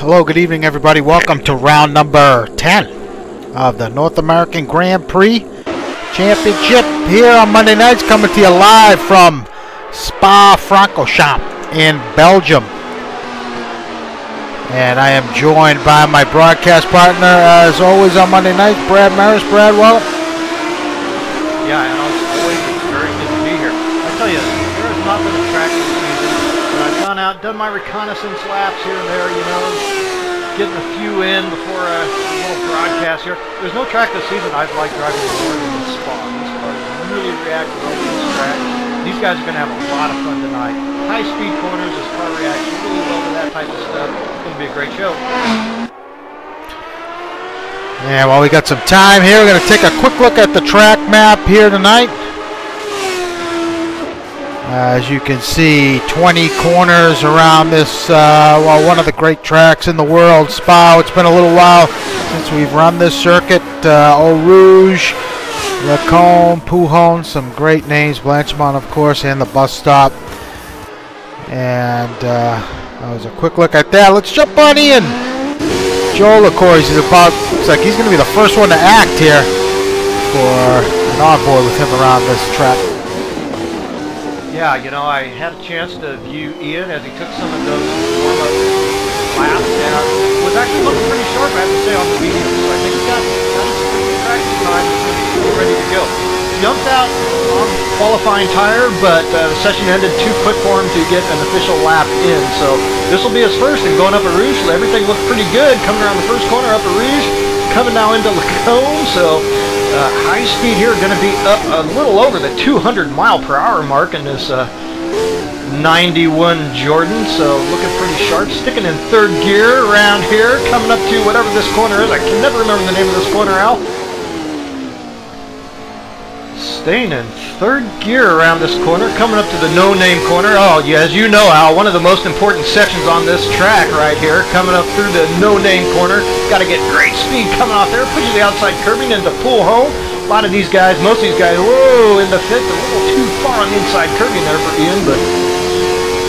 Hello, good evening, everybody. Welcome to round number 10 of the North American Grand Prix Championship here on Monday nights, coming to you live from Spa-Francorchamps in Belgium. And I am joined by my broadcast partner, as always on Monday nights, Brad Maris. Brad, welcome. Yeah, and it's always very good to be here. I tell you, there has not been a track this season, but I've gone out, done my reconnaissance laps here and there, you know, getting a few in before a little broadcast here. There's no track this season I've liked driving more than the Spa. This car really reacts well to this track. These guys are going to have a lot of fun tonight. High-speed corners, this car reacts really well to that type of stuff. It's going to be a great show. Yeah, well, we got some time here. We're going to take a quick look at the track map here tonight. As you can see, 20 corners around this, well, one of the great tracks in the world, Spa. It's been a little while since we've run this circuit. Eau Rouge, Lacombe, Pouhon, some great names. Blanchimont, of course, and the bus stop. And that was a quick look at that. Let's jump on in. Joe LaCour, he's about, looks like he's going to be the first one to act here for an onboard with him around this track. Yeah, you know, I had a chance to view Ian as he took some of those warm-up laps, and was actually looking pretty sharp, I have to say, on the medium. So I think he's got some practice time, he's ready to go. Jumped out on qualifying tire, but the session ended too quick for him to get an official lap in. So this will be his first, and going up a Rouge, so everything looked pretty good. Coming around the first corner up a Rouge, coming now into Lacombe, so high speed here, going to be up a little over the 200-mile-per-hour mark in this 91 Jordan, so looking pretty sharp. Sticking in third gear around here, coming up to whatever this corner is. I can never remember the name of this corner, Al. Staying in third gear around this corner, coming up to the no-name corner. Oh, yeah, as you know, Al, one of the most important sections on this track right here, coming up through the no-name corner. Got to get great speed coming off there, pushing the outside curbing into Pouhon. A lot of these guys, most of these guys, whoa, in the fifth, a little too far on the inside curbing there for Ian, but,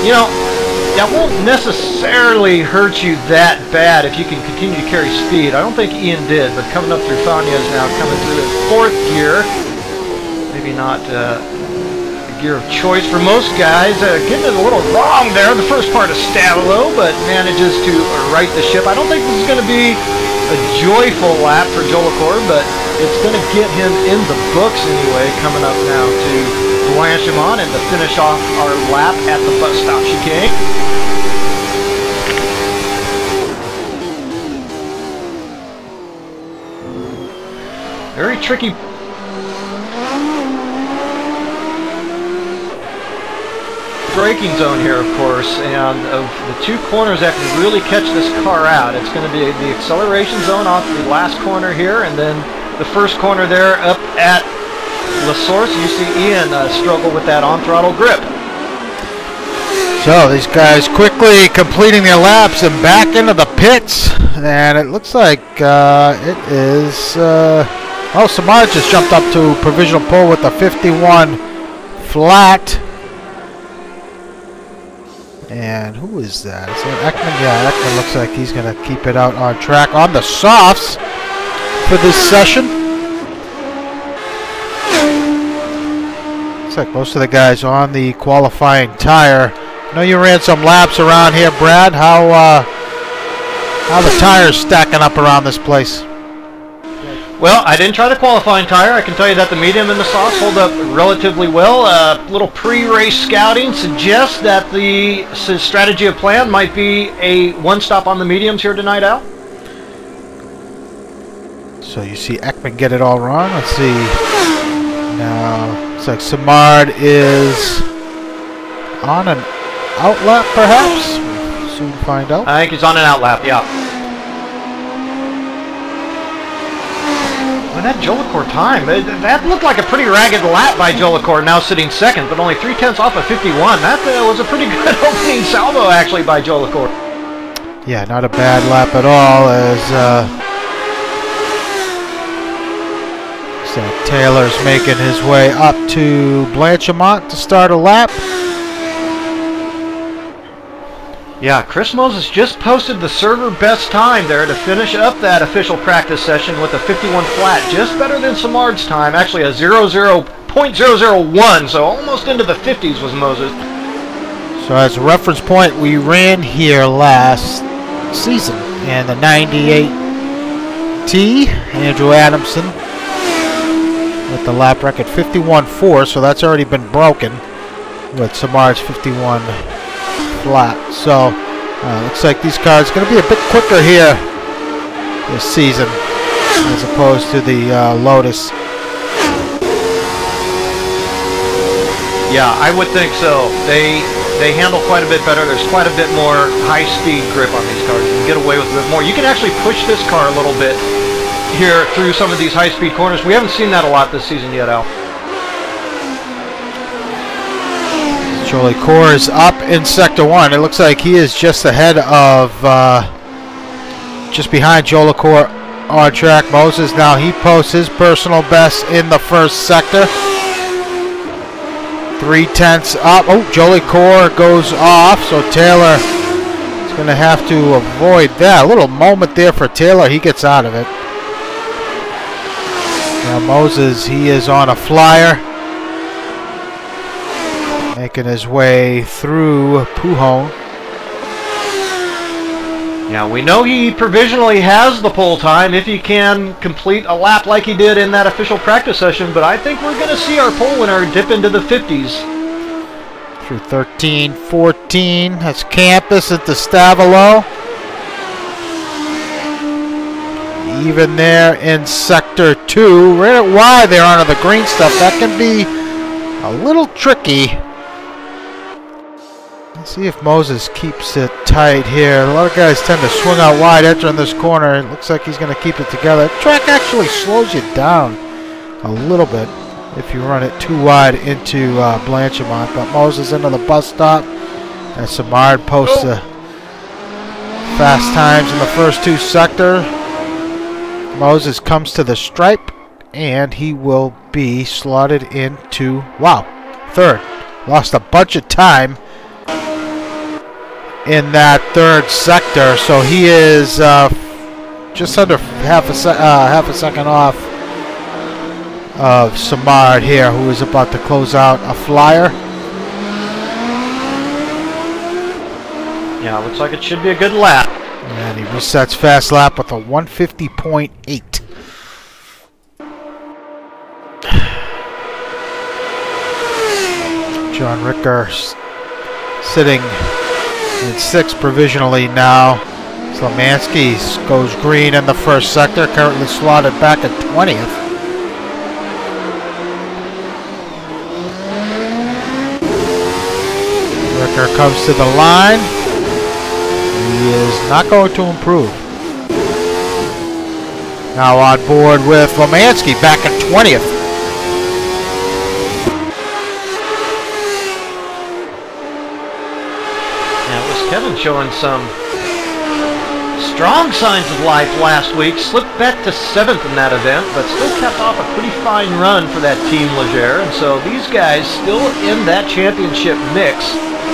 you know, that won't necessarily hurt you that bad if you can continue to carry speed. I don't think Ian did, but coming up through Fagnes now, coming through his fourth gear. Maybe not a gear of choice for most guys. Getting it a little wrong there, the first part of Stavilo, but manages to right the ship. I don't think this is going to be a joyful lap for Joe LaCour, but it's going to get him in the books anyway, coming up now to Blanchimont and to finish off our lap at the bus stop chicane. Very tricky braking zone here, of course, and of the two corners that can really catch this car out, it's going to be the acceleration zone off the last corner here, and then the first corner there up at La Source. You see Ian struggle with that on-throttle grip. So these guys quickly completing their laps and back into the pits, and it looks like it is, oh, Samar just jumped up to provisional pole with a 51 flat. And who is that? Is that Ekman? Yeah, Ekman looks like he's going to keep it out on track on the softs for this session. Looks like most of the guys on the qualifying tire. I know you ran some laps around here, Brad. How the tires stacking up around this place? Well, I didn't try the qualifying tire. I can tell you that the medium and the softs hold up relatively well. Little pre-race scouting suggests that the strategy of plan might be a one-stop on the mediums here tonight, Al. So you see Ekman get it all wrong. Let's see. Now, looks like Samard is on an outlap, perhaps. We'll soon find out. I think he's on an outlap, yeah. That Joe LaCour time, that looked like a pretty ragged lap by Joe LaCour, now sitting second, but only 3/10 off of 51. That was a pretty good opening salvo, actually, by Joe LaCour. Yeah, not a bad lap at all, as Taylor's making his way up to Blanchimont to start a lap. Yeah, Chris Moses just posted the server best time there to finish up that official practice session with a 51 flat, just better than Samard's time. Actually a 0.001, so almost into the 50s was Moses. So as a reference point, we ran here last season in the 98T, Andrew Adamson with the lap record 51.4, so that's already been broken with Samard's 51 flat. So looks like these cars are going to be a bit quicker here this season as opposed to the Lotus. Yeah, I would think so. They handle quite a bit better. There's quite a bit more high-speed grip on these cars. You can get away with a bit more. You can actually push this car a little bit here through some of these high-speed corners. We haven't seen that a lot this season yet, Al. Jolie Core is up in Sector 1. It looks like he is just ahead of, just behind Jolie Core on track. Moses now, he posts his personal best in the first sector. 3/10 up. Oh, Jolie Core goes off, so Taylor is going to have to avoid that. A little moment there for Taylor. He gets out of it. Now Moses, he is on a flyer, making his way through Pujon. Yeah, we know he provisionally has the pole time if he can complete a lap like he did in that official practice session, but I think we're going to see our pole winner dip into the 50s. Through 13, 14, that's Campus into Stavalo. Even there in Sector 2, right at wide there onto the green stuff. That can be a little tricky. Let's see if Moses keeps it tight here. A lot of guys tend to swing out wide entering this corner. It looks like he's going to keep it together. The track actually slows you down a little bit if you run it too wide into Blanchimont. But Moses into the bus stop. And Samard posts the fast times in the first two sectors. Moses comes to the stripe, and he will be slotted into, wow, third. Lost a bunch of time in that third sector, so he is just under half a second off of Samard here, who is about to close out a flyer. Yeah, looks like it should be a good lap. And he resets fast lap with a 150.8. John Ricker sitting in 6th provisionally now. Slomansky goes green in the first sector, currently slotted back at 20th. Ricker comes to the line. He is not going to improve. Now on board with Lomansky back at 20th. Now it was Kevin showing some strong signs of life last week. Slipped back to 7th in that event, but still kept off a pretty fine run for that Team Leger. And so these guys still in that championship mix,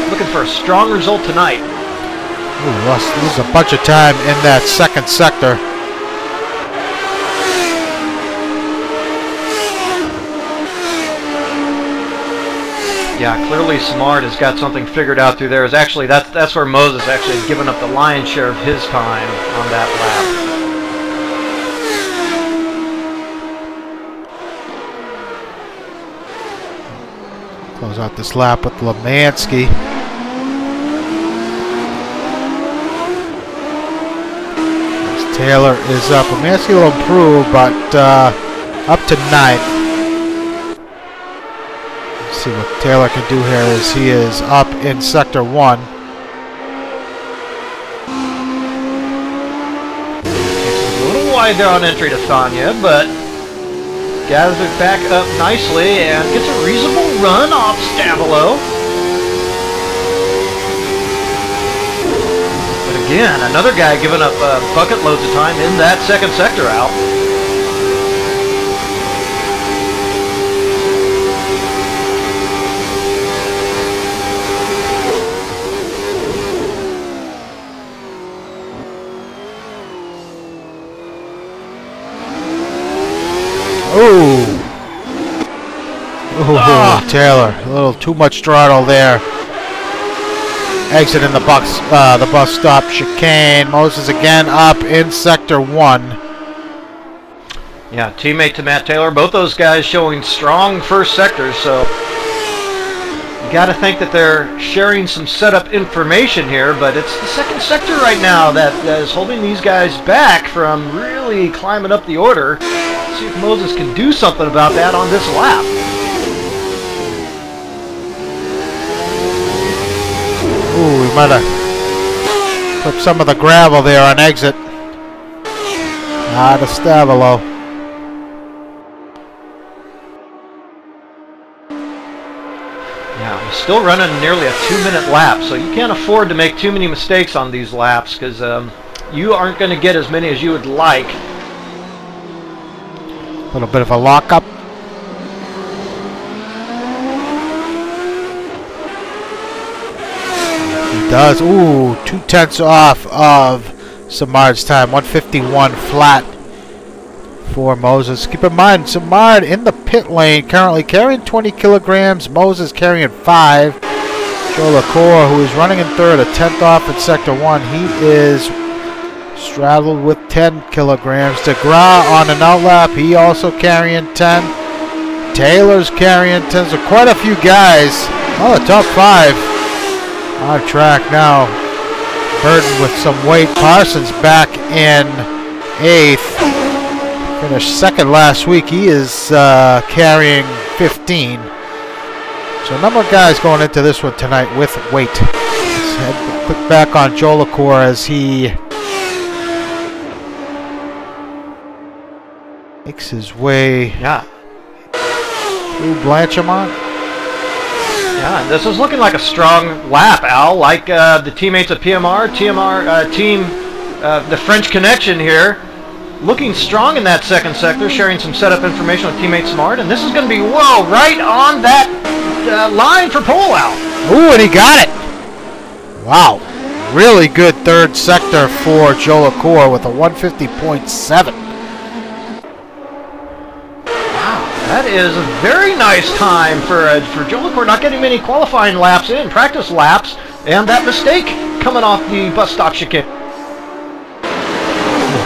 looking for a strong result tonight. Ooh, lost a bunch of time in that second sector. Yeah, clearly Samard has got something figured out through there. Actually, that's where Moses actually has given up the lion's share of his time on that lap. Close out this lap with Lomansky. Taylor is up. Lomansky will improve, but up to 9th. Let's see what Taylor can do here as he is up in Sector 1. It's a little wide there on entry to Thania, but gathers it back up nicely and gets a reasonable run off Stavalo. Again, another guy giving up bucket loads of time in that second sector out. Ooh. Ooh, Taylor. A little too much throttle there. Exiting the bus stop chicane. Moses again up in sector 1. Yeah, teammate to Matt Taylor. Both those guys showing strong first sectors, so you got to think that they're sharing some setup information here, but it's the second sector right now that is holding these guys back from really climbing up the order. Let's see if Moses can do something about that on this lap. Ooh, we might have put some of the gravel there on exit. The Stavolo. Yeah, we're still running nearly a 2-minute lap, so you can't afford to make too many mistakes on these laps because you aren't going to get as many as you would like. A little bit of a lockup. He does. Ooh, 2/10 off of Samard's time. 1:51 flat for Moses. Keep in mind, Samard in the pit lane currently carrying 20 kilograms. Moses carrying 5. Joe LaCour, who is running in third, a 10th off in sector 1. He is straddled with 10 kilograms. DeGraw on an outlap. He also carrying 10. Taylor's carrying 10. So quite a few guys. Oh, the top 5 on track now. Burdened with some weight. Parsons back in 8th. Finished 2nd last week. He is carrying 15. So a number of guys going into this one tonight with weight. Let's head quick back on Joe LaCour as he makes his way through Blanchimont. Yeah, and this is looking like a strong lap, Al. Like the teammates of PMR, the French Connection here, looking strong in that second sector, sharing some setup information with teammate Smart, and this is going to be, whoa, right on that line for pole, Al. Ooh, and he got it. Wow. Really good third sector for Joe LaCour with a 150.7. That is a very nice time for Joe LaCour, not getting many qualifying laps in, practice laps, and that mistake coming off the bus stop chicane.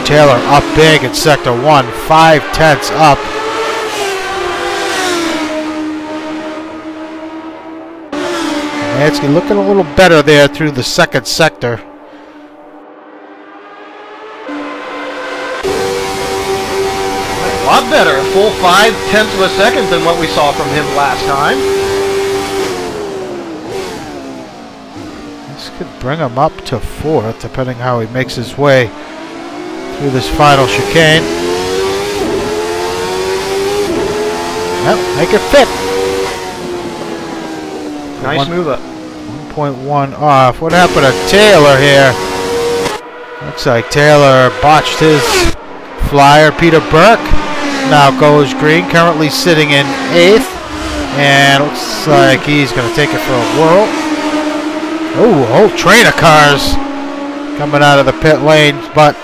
Taylor up big in sector 1, 5/10 up. Mansky looking a little better there through the second sector. A lot better, a full 5/10 of a second than what we saw from him last time. This could bring him up to 4th, depending how he makes his way through this final chicane. Yep, make it fit. Nice move up. 1.1 off. What happened to Taylor here? Looks like Taylor botched his flyer. Peter Burke now goes green, currently sitting in 8th. And looks like he's going to take it for a whirl. Oh, a whole train of cars coming out of the pit lane. But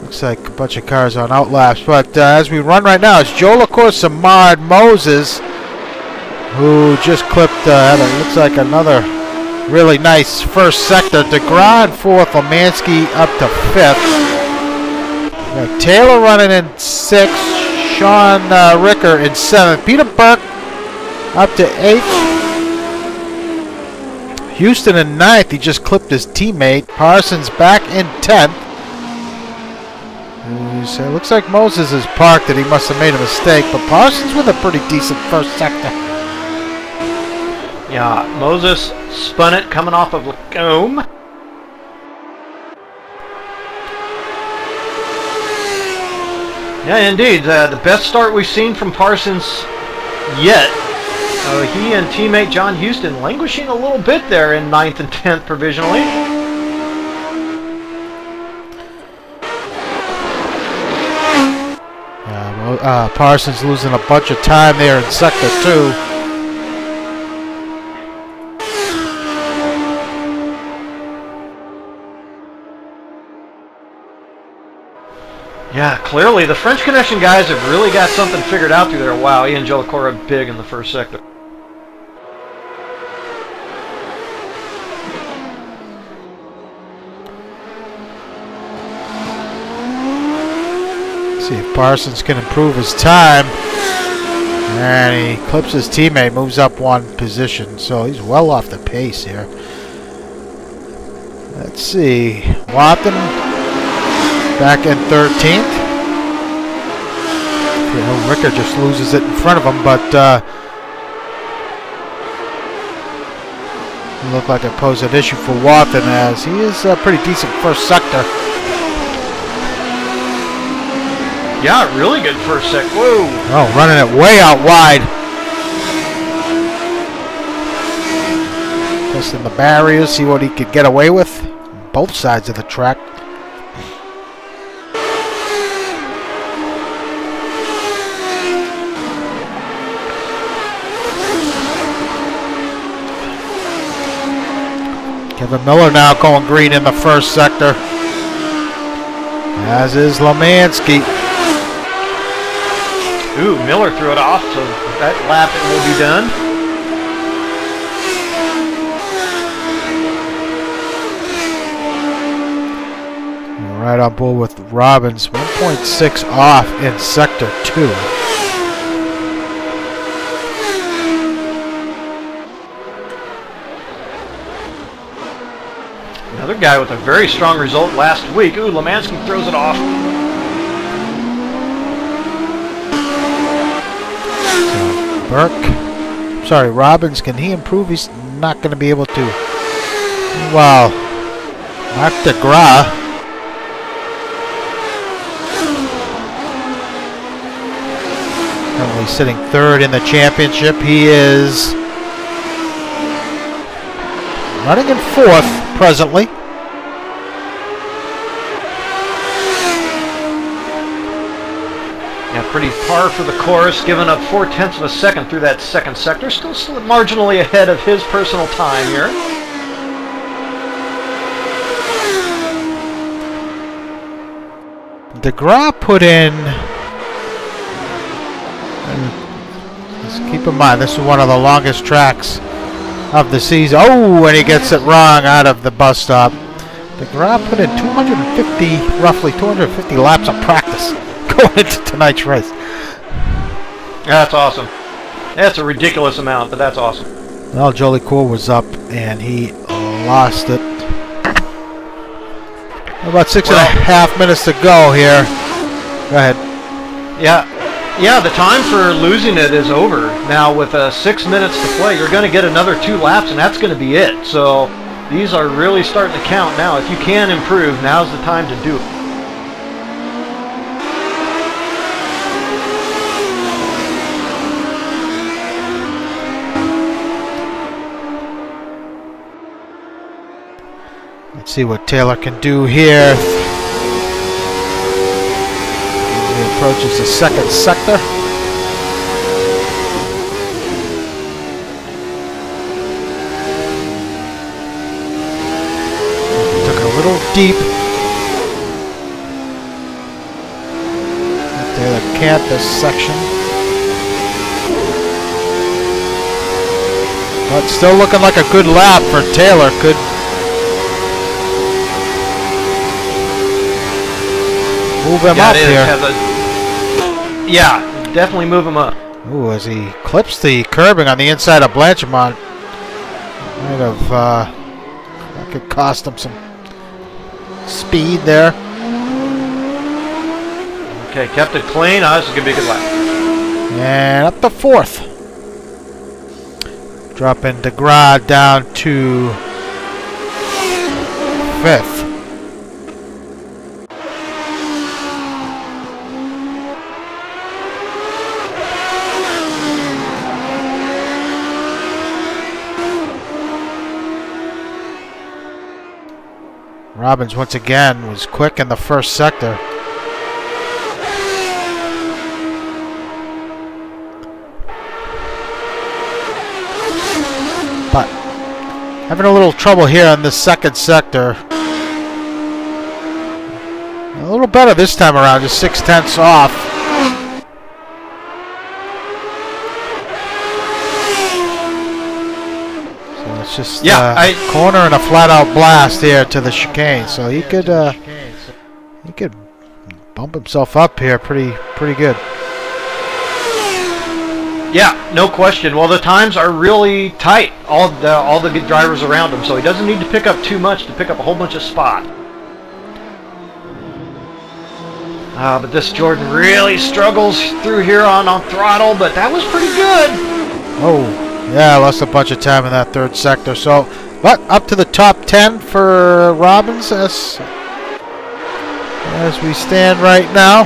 looks like a bunch of cars on outlaps. But as we run right now, it's Joe LaCour, Samard, Moses, who just clipped, looks like another really nice first sector. DeGraw in 4th, Lemansky up to 5th. Taylor running in 6th, Sean Ricker in 7th, Peter Burke up to 8th, Houston in 9th, he just clipped his teammate. Parsons back in 10th. So it looks like Moses is parked and he must have made a mistake, but Parsons with a pretty decent first sector. Yeah, Moses spun it coming off of Lacombe. Yeah, indeed. The best start we've seen from Parsons yet. He and teammate John Houston languishing a little bit there in 9th and 10th provisionally. Parsons losing a bunch of time there in sector 2. Yeah, clearly the French Connection guys have really got something figured out through there. Wow, Ian Jellicora big in the first sector. See if Parsons can improve his time. And he clips his teammate, moves up one position, so he's well off the pace here. Let's see. Watton back in 13th. You know, Ricker just loses it in front of him, but look like it posed an issue for Watton as he is a pretty decent first sector. Yeah, really good first sec. Whoa. Oh, running it way out wide. Testing the barriers, see what he could get away with. Both sides of the track. Kevin Miller now going green in the first sector. As is Lemansky. Ooh, Miller threw it off, so that lap it will be done. Right on board with Robbins, 1.6 off in sector 2. Another guy with a very strong result last week. Ooh, Lemansky throws it off. Robbins, can he improve? He's not going to be able to. Wow. Marc DeGras. Currently sitting third in the championship. He is running in fourth presently. Yeah, pretty par for the course, giving up 0.4 of a second through that second sector. Still marginally ahead of his personal time here. DeGras put in, let's keep in mind, this is one of the longest tracks of the season. Oh, and he gets it wrong out of the bus stop. DeGras put in 250, roughly 250 laps of practice going into tonight's race. That's awesome. That's a ridiculous amount, but that's awesome. Well, Jellicora was up and he lost it. About 6.5 minutes to go here. Go ahead. Yeah, the time for losing it is over. Now with 6 minutes to play, you're going to get another 2 laps, and that's going to be it. So these are really starting to count now. If you can improve, now's the time to do it. Let's see what Taylor can do here. He approaches the second sector. Took it a little deep. Taylor can't this section. But still looking like a good lap for Taylor. Could move him up here. Yeah, definitely move him up. Ooh, as he clips the curbing on the inside of Blanchimont. Might have, that could cost him some speed there. Okay, kept it clean. Oh, this is going to be a good lap. And up to fourth. Dropping DeGras down to fifth. Robbins once again was quick in the first sector. But having a little trouble here in the second sector. A little better this time around, just 0.6 off. So it's just corner and a flat-out blast here to the chicane. So he could bump himself up here pretty good. Yeah, no question. Well, the times are really tight. All the good drivers around him, so he doesn't need to pick up too much to pick up a whole bunch of spot. But this Jordan really struggles through here on throttle, but that was pretty good. Oh, yeah, lost a bunch of time in that third sector. So, but up to the top 10 for Robbins as we stand right now.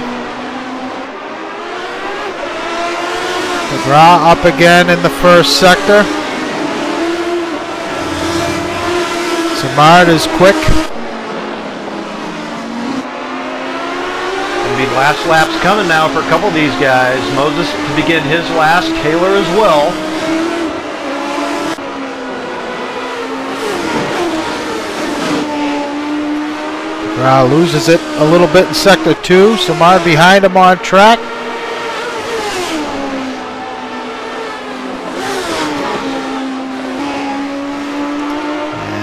McGrath up again in the first sector. Simard is quick. Last lap's coming now for a couple of these guys. Moses to begin his last, Taylor as well. McGrath loses it a little bit in sector 2. Simard behind him on track.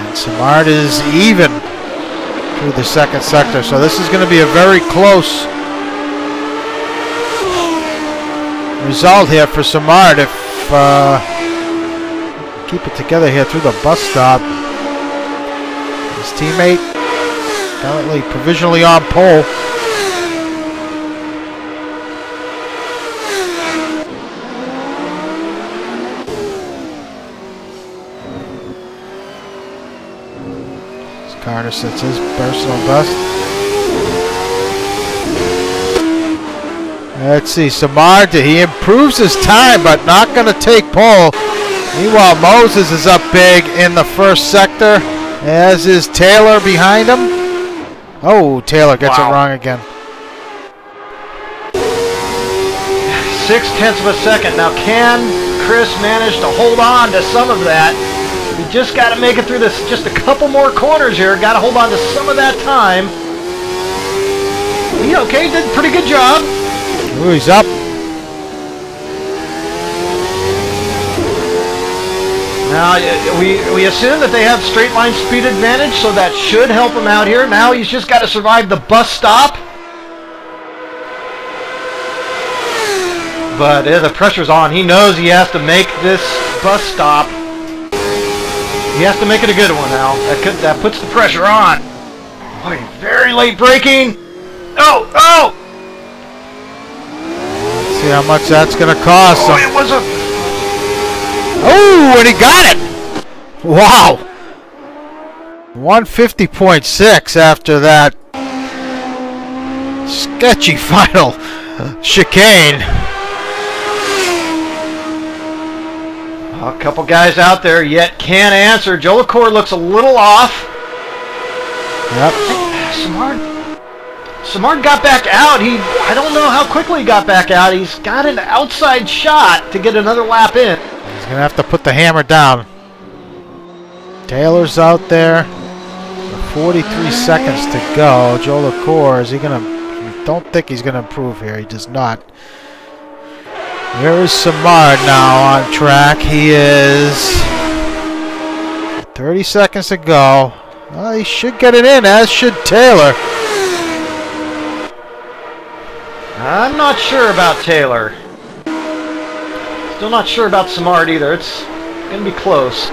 And Simard is even through the second sector. So this is going to be a very close result here for Simard if keep it together here through the bus stop. His teammate currently provisionally on pole. Carter sets his personal best. Let's see, Simard, he improves his time, but not going to take pole. Meanwhile, Moses is up big in the first sector, as is Taylor behind him. Oh, Taylor gets it wrong again. 0.6 of a second. Now, can Chris manage to hold on to some of that? We just got to make it through this, just a couple more corners here. Got to hold on to some of that time. Okay, did a pretty good job. Ooh, he's up. Now, we assume that they have straight line speed advantage, so that should help him out here. Now he's just got to survive the bus stop. But the pressure's on. He knows he has to make this bus stop. He has to make it a good one now. That puts the pressure on. Boy, very late braking. Oh! Let's see how much that's going to cost. Oh, it was a... Oh, and he got it! Wow! 150.6 after that sketchy final chicane. A couple guys out there yet can't answer. Joe LaCour looks a little off. Yep. Simard got back out. I don't know how quickly he got back out. He's got an outside shot to get another lap in. He's going to have to put the hammer down. Taylor's out there. 43 seconds to go. Joe LaCour, is he going to... I don't think he's going to improve here. He does not. Here is Simard now on track. He is 30 seconds to go. Well, he should get it in, as should Taylor. I'm not sure about Taylor. Still not sure about Simard either. It's going to be close.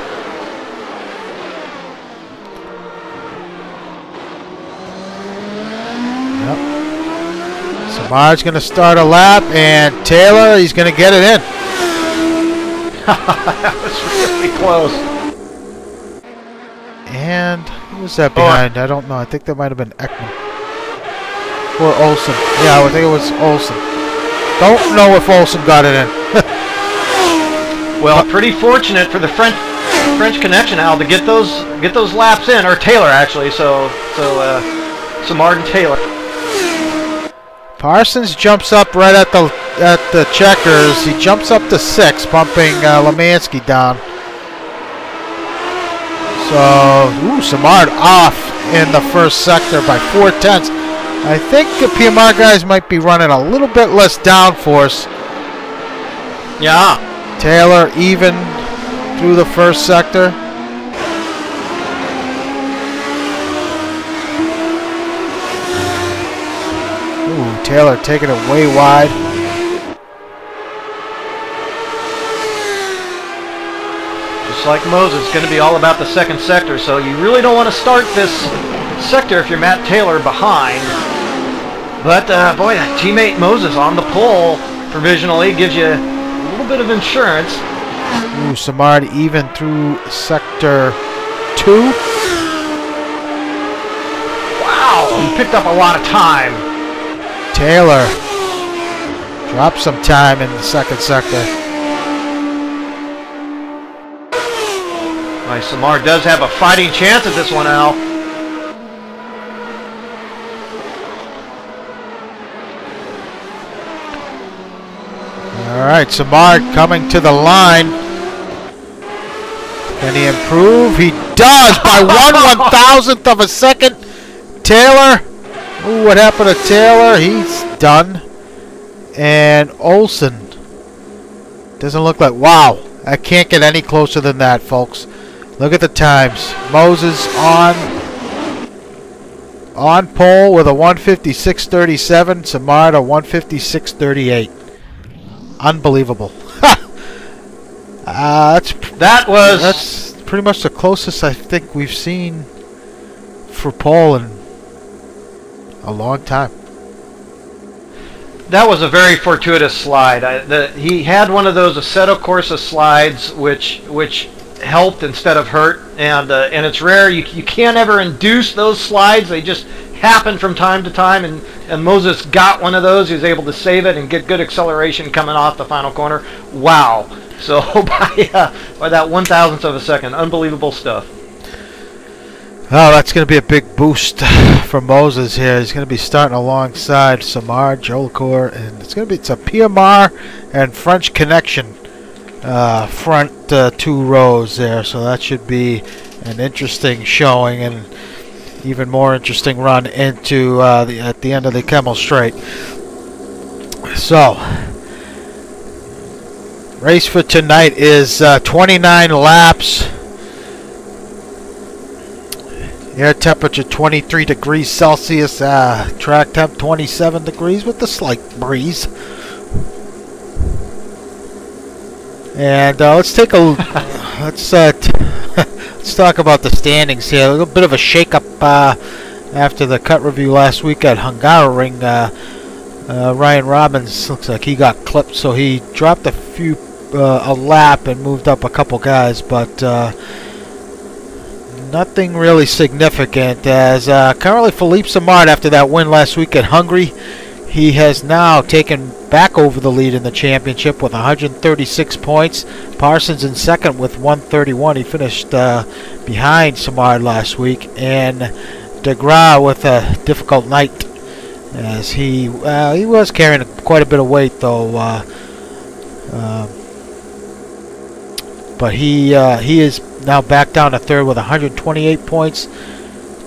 Simard's going to start a lap, and Taylor, he's going to get it in. That was really close. And who was that behind? I don't know. I think that might have been Ekman. Or Olsen. Yeah, I think it was Olsen. Don't know if Olsen got it in. Well, pretty fortunate for the French connection, Al, to get those laps in, or Taylor actually. So Simard and Taylor. Parsons jumps up right at the checkers. He jumps up to 6, bumping Lemansky down. So, Simard off in the first sector by 0.4. I think the PMR guys might be running a little bit less downforce. Yeah. Taylor even through the first sector. Ooh, Taylor taking it way wide. Just like Moses, it's going to be all about the second sector, so you really don't want to start this sector if you're Matt Taylor behind. But boy, teammate Moses on the pole provisionally gives you a little bit of insurance. Ooh, Samard even through sector 2. Wow, he picked up a lot of time. Taylor dropped some time in the second sector. Nice, Samar does have a fighting chance at this one, Al. All right, Samard coming to the line. Can he improve? He does by 1/1000th of a second. Taylor. Ooh, what happened to Taylor? He's done. And Olsen. Doesn't look like... Wow. I can't get any closer than that, folks. Look at the times. Moses on pole with a 156.37. Samard a 156.38. Unbelievable. That's pretty much the closest I think we've seen for Paul in a long time. That was a very fortuitous slide. He had one of those Assetto Corsa slides, which helped instead of hurt, and it's rare. You can't ever induce those slides. They just happen from time to time, and Moses got one of those. He was able to save it and get good acceleration coming off the final corner. Wow. So by that 1/1000th of a second, unbelievable stuff. Oh, that's going to be a big boost for Moses here. He's going to be starting alongside Samar, Jolicoeur, and it's a PMR and French Connection front 2 rows there. So that should be an interesting showing and even more interesting run into at the end of the Kemmel Straight. So, race for tonight is 29 laps. Air temperature 23 degrees Celsius. Track temp 27 degrees with a slight breeze. And let's take a let's talk about the standings here. A little bit of a shake-up after the cut review last week at Hungaroring. Ryan Robbins looks like he got clipped, so he dropped a lap and moved up a couple guys, but nothing really significant. As currently Philippe Samard, after that win last week at Hungary, he has now taken back over the lead in the championship with 136 points. Parsons in second with 131. He finished behind Samard last week. And DeGrasse with a difficult night, as he was carrying quite a bit of weight, though. But he is now back down to third with 128 points.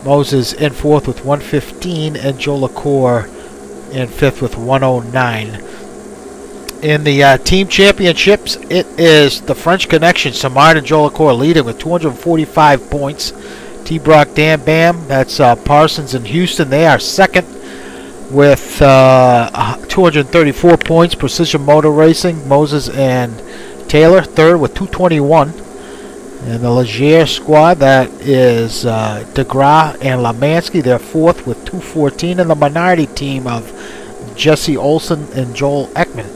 Moses in fourth with 115, and Jolicoeur in fifth with 109. In the team championships, it is the French Connection. Samard and Jolicoeur leading with 245 points. T-Brock Dan Bam, that's Parsons and Houston. They are second with 234 points. Precision Motor Racing, Moses and Taylor, third with 221. And the Leger squad, that is DeGrasse and Lamansky, they're fourth with 214. And the minority team of Jesse Olsen and Joel Ekman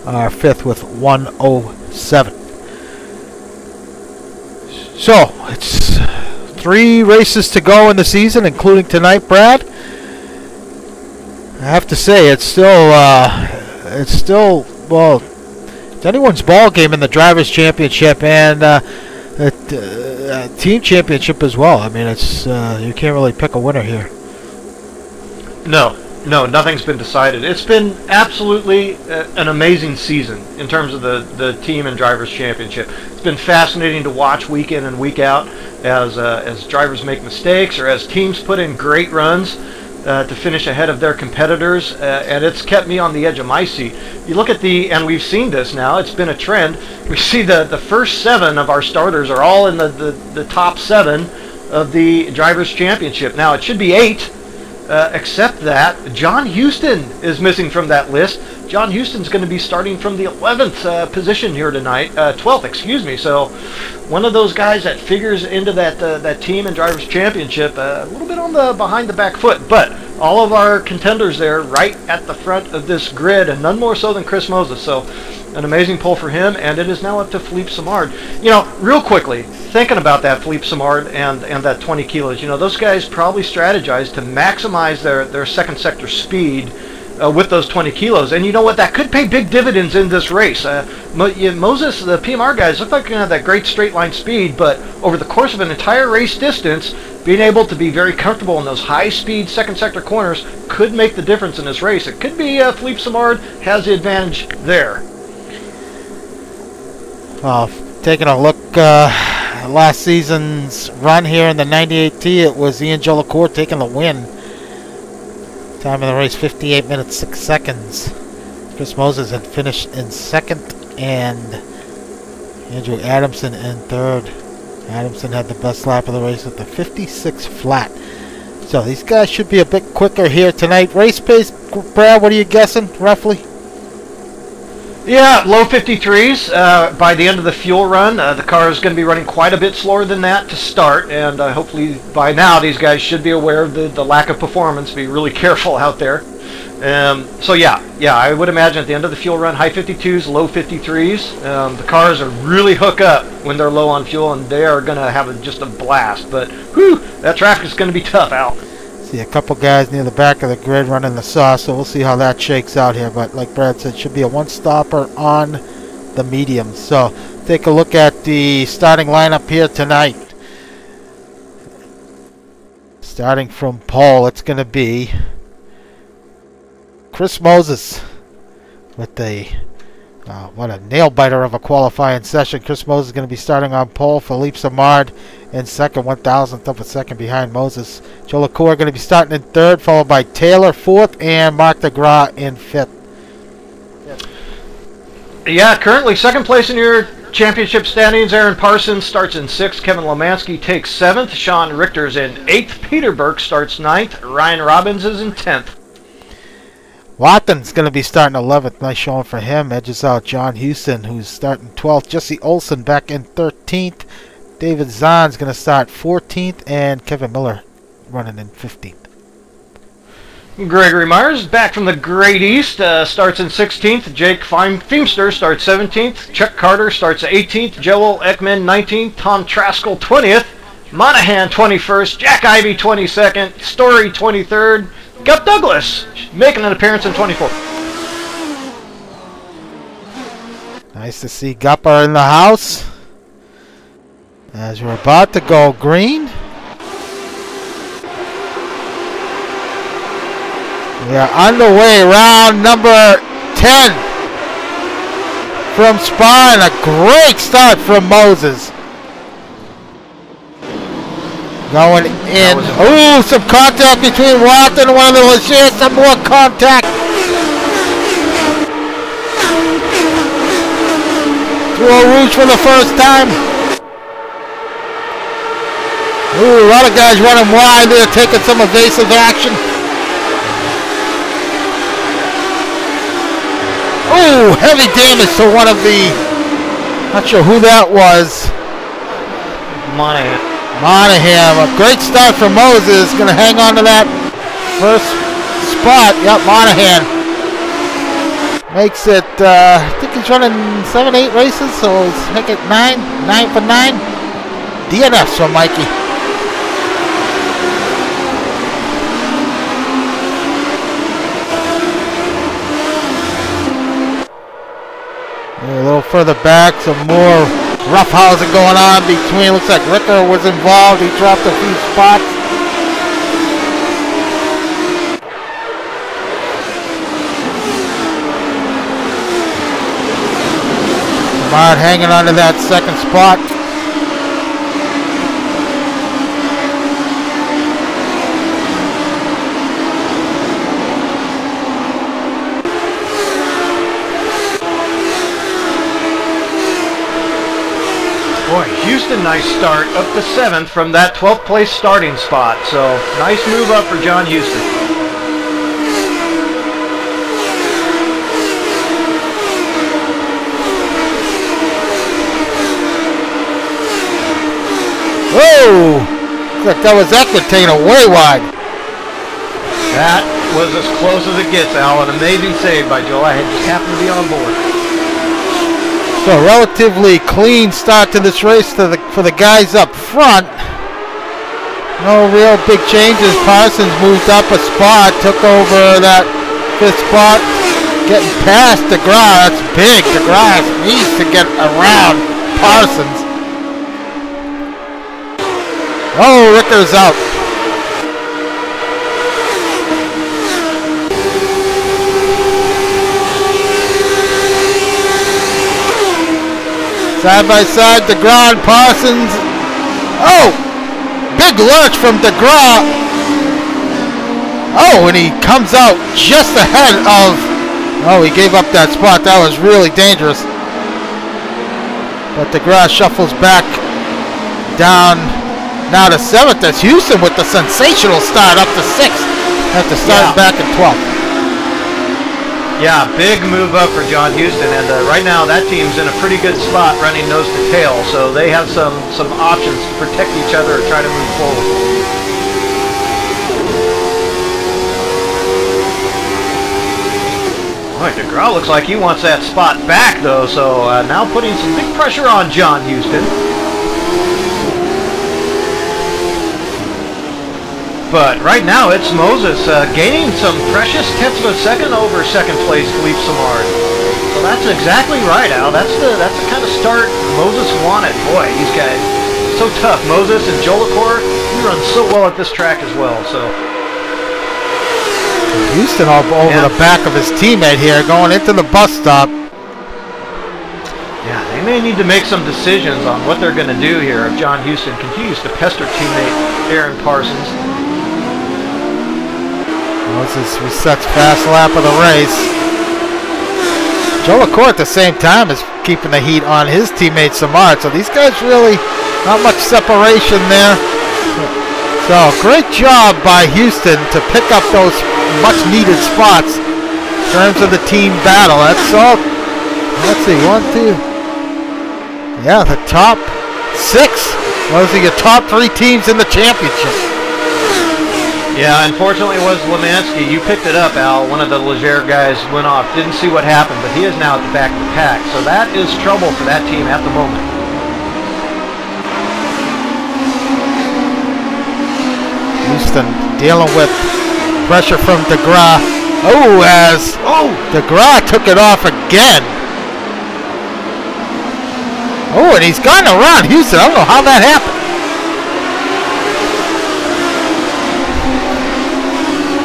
are fifth with 107. So, it's 3 races to go in the season, including tonight, Brad. I have to say, it's still, well, it's anyone's ball game in the Drivers' Championship and team championship as well. I mean, it's you can't really pick a winner here. No, nothing's been decided. It's been absolutely an amazing season in terms of the team and drivers championship. It's been fascinating to watch week in and week out as drivers make mistakes or as teams put in great runs. to finish ahead of their competitors, and it's kept me on the edge of my seat. You look at and we've seen this now, it's been a trend. We see the first 7 of our starters are all in the top 7 of the Drivers' Championship. Now, it should be 8, except that John Houston is missing from that list. John Houston's going to be starting from the 11th position here tonight, 12th, excuse me. So one of those guys that figures into that team and Drivers' Championship a little bit on the behind the back foot. But all of our contenders there right at the front of this grid, and none more so than Chris Moses. So an amazing pull for him, and it is now up to Philippe Simard. You know, real quickly, thinking about that, Philippe Simard and that 20 kilos, you know, those guys probably strategized to maximize their second sector speed with those 20 kilos. And you know what? That could pay big dividends in this race. Moses, the PMR guys, look like they're going to have that great straight line speed, but over the course of an entire race distance, being able to be very comfortable in those high-speed second sector corners could make the difference in this race. It could be Philippe Simard has the advantage there. Well, taking a look last season's run here in the 98T, it was Ian Jolicoeur taking the win. Time of the race, 58 minutes, 6 seconds. Chris Moses had finished in 2nd, and Andrew Adamson in 3rd. Adamson had the best lap of the race with the 56 flat. So these guys should be a bit quicker here tonight. Race pace, Brad, what are you guessing, roughly? Yeah, low 53s. By the end of the fuel run, the car is going to be running quite a bit slower than that to start, and hopefully by now these guys should be aware of the lack of performance. Be really careful out there. So yeah, I would imagine at the end of the fuel run, high 52s, low 53s. The cars are really hook up when they're low on fuel, and they are going to have just a blast. But whew, that track is going to be tough, Al. See a couple guys near the back of the grid running the sauce, so we'll see how that shakes out here. But like Brad said, should be a one-stopper on the mediums. So take a look at the starting lineup here tonight. Starting from pole, it's going to be Chris Moses with what a nail-biter of a qualifying session. Chris Moses is going to be starting on pole. Philippe Simard in 2nd, 1,000th of a second behind Moses. Jolicoeur going to be starting in 3rd, followed by Taylor 4th, and Marc DeGras in 5th. Yeah, currently 2nd place in your championship standings. Aaron Parsons starts in 6th. Kevin Lemansky takes 7th. Sean Richter's in 8th. Peter Burke starts 9th. Ryan Robbins is in 10th. Watton's going to be starting 11th. Nice showing for him. Edges out John Houston, who's starting 12th. Jesse Olsen back in 13th. David Zahn's going to start 14th. And Kevin Miller running in 15th. Gregory Myers back from the Great East starts in 16th. Jake Feimster starts 17th. Chuck Carter starts 18th. Joel Ekman 19th. Tom Traskell 20th. Monahan 21st. Jack Ivey 22nd. Story 23rd. Gup Douglas making an appearance in 24th. Nice to see Gupper in the house. As we're about to go green. We are underway, round number 10 from Spa, and a great start from Moses. Going in. Ooh, some contact between Watton and one of the Lachers. Some more contact. Through a Rouge for the first time. Ooh, a lot of guys running wide. They're taking some evasive action. Ooh, heavy damage to one of the... Not sure who that was. Monahan, a great start for Moses. Going to hang on to that first spot. Yep, Monahan makes it, I think he's running 7-8 races, so let's make it 9 for 9. DNFs from Mikey. A little further back, some more roughhousing going on between. Looks like Ricker was involved. He dropped a few spots. Simard hanging on to that second spot. Houston, nice start up to 7th from that 12th place starting spot. So nice move up for John Houston. Whoa! Looks like that was Eckert taking it way wide. That was as close as it gets, Al. An amazing save by Joe. I just happened to be on board. So relatively clean start to this race for the guys up front. No real big changes. Parsons moved up a spot, took over that 5th spot, getting past DeGrasse. That's big. DeGrasse needs to get around Parsons. Oh, Ricker's out. Side by side, DeGrasse and Parsons. Oh! Big lurch from DeGrasse. Oh, and he comes out just ahead of... Oh, he gave up that spot. That was really dangerous. But DeGrasse shuffles back down now to 7th. That's Houston with the sensational start up to 6th. After starting back in 12th. Yeah, big move up for John Houston, and right now that team's in a pretty good spot running nose to tail, so they have some options to protect each other or try to move forward. Boy, DeGrasse looks like he wants that spot back, though, so now putting some big pressure on John Houston. But right now it's Moses gaining some precious tenths of a second over 2nd place Philippe Samard. So that's exactly right, Al. That's the kind of start Moses wanted. Boy, these guys so tough. Moses and Jolicoeur, he runs so well at this track as well. So Houston all over the back of his teammate here, going into the bus stop. Yeah, they may need to make some decisions on what they're going to do here if John Houston continues to pester teammate Aaron Parsons. Moses resets fast lap of the race. Jolicoeur at the same time is keeping the heat on his teammate Samard. So these guys really not much separation there. So great job by Houston to pick up those much needed spots in terms of the team battle. That's all. Let's see, 1, 2. Yeah, the top 6. Those are your top 3 teams in the championship. Yeah, unfortunately it was Lemansky. You picked it up, Al. One of the Leger guys went off. Didn't see what happened, but he is now at the back of the pack. So that is trouble for that team at the moment. Houston dealing with pressure from DeGrasse. Oh, as DeGrasse took it off again. Oh, and he's gone around Houston. I don't know how that happened.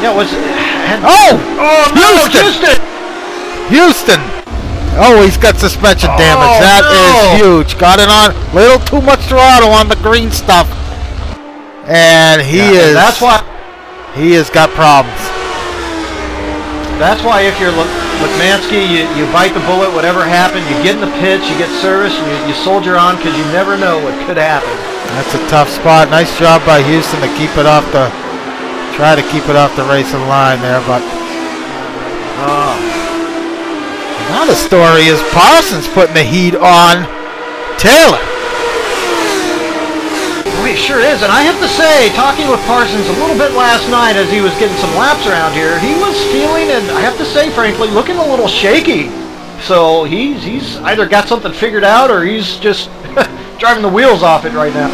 Yeah, was it? Oh no, Houston! Oh, he's got suspension damage. That is huge. Got it on a little too much throttle on the green stuff, and and that's why he has got problems. That's why if you're Lemansky, you bite the bullet. Whatever happened, you get in the pits, you get service, and you soldier on because you never know what could happen. That's a tough spot. Nice job by Houston to keep it off the. Try to keep it off the racing line there, but now the story is Parsons putting the heat on Taylor. Well, he sure is, and I have to say, talking with Parsons a little bit last night as he was getting some laps around here, he was feeling, and I have to say, frankly, looking a little shaky. So he's either got something figured out or he's just driving the wheels off it right now.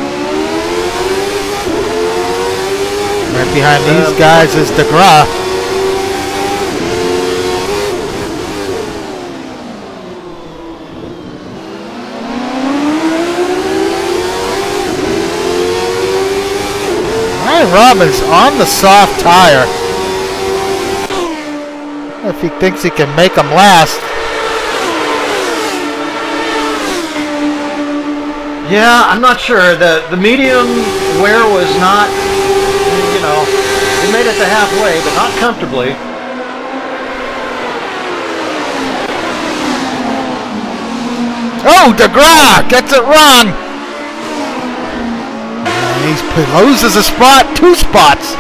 Right behind these guys is DeGrasse. Ryan Robbins on the soft tire. If he thinks he can make them last. Yeah, I'm not sure. The medium wear was not, you know, it made it to halfway, but not comfortably. Oh, DeGrasse gets it wrong. He loses a spot, 2 spots.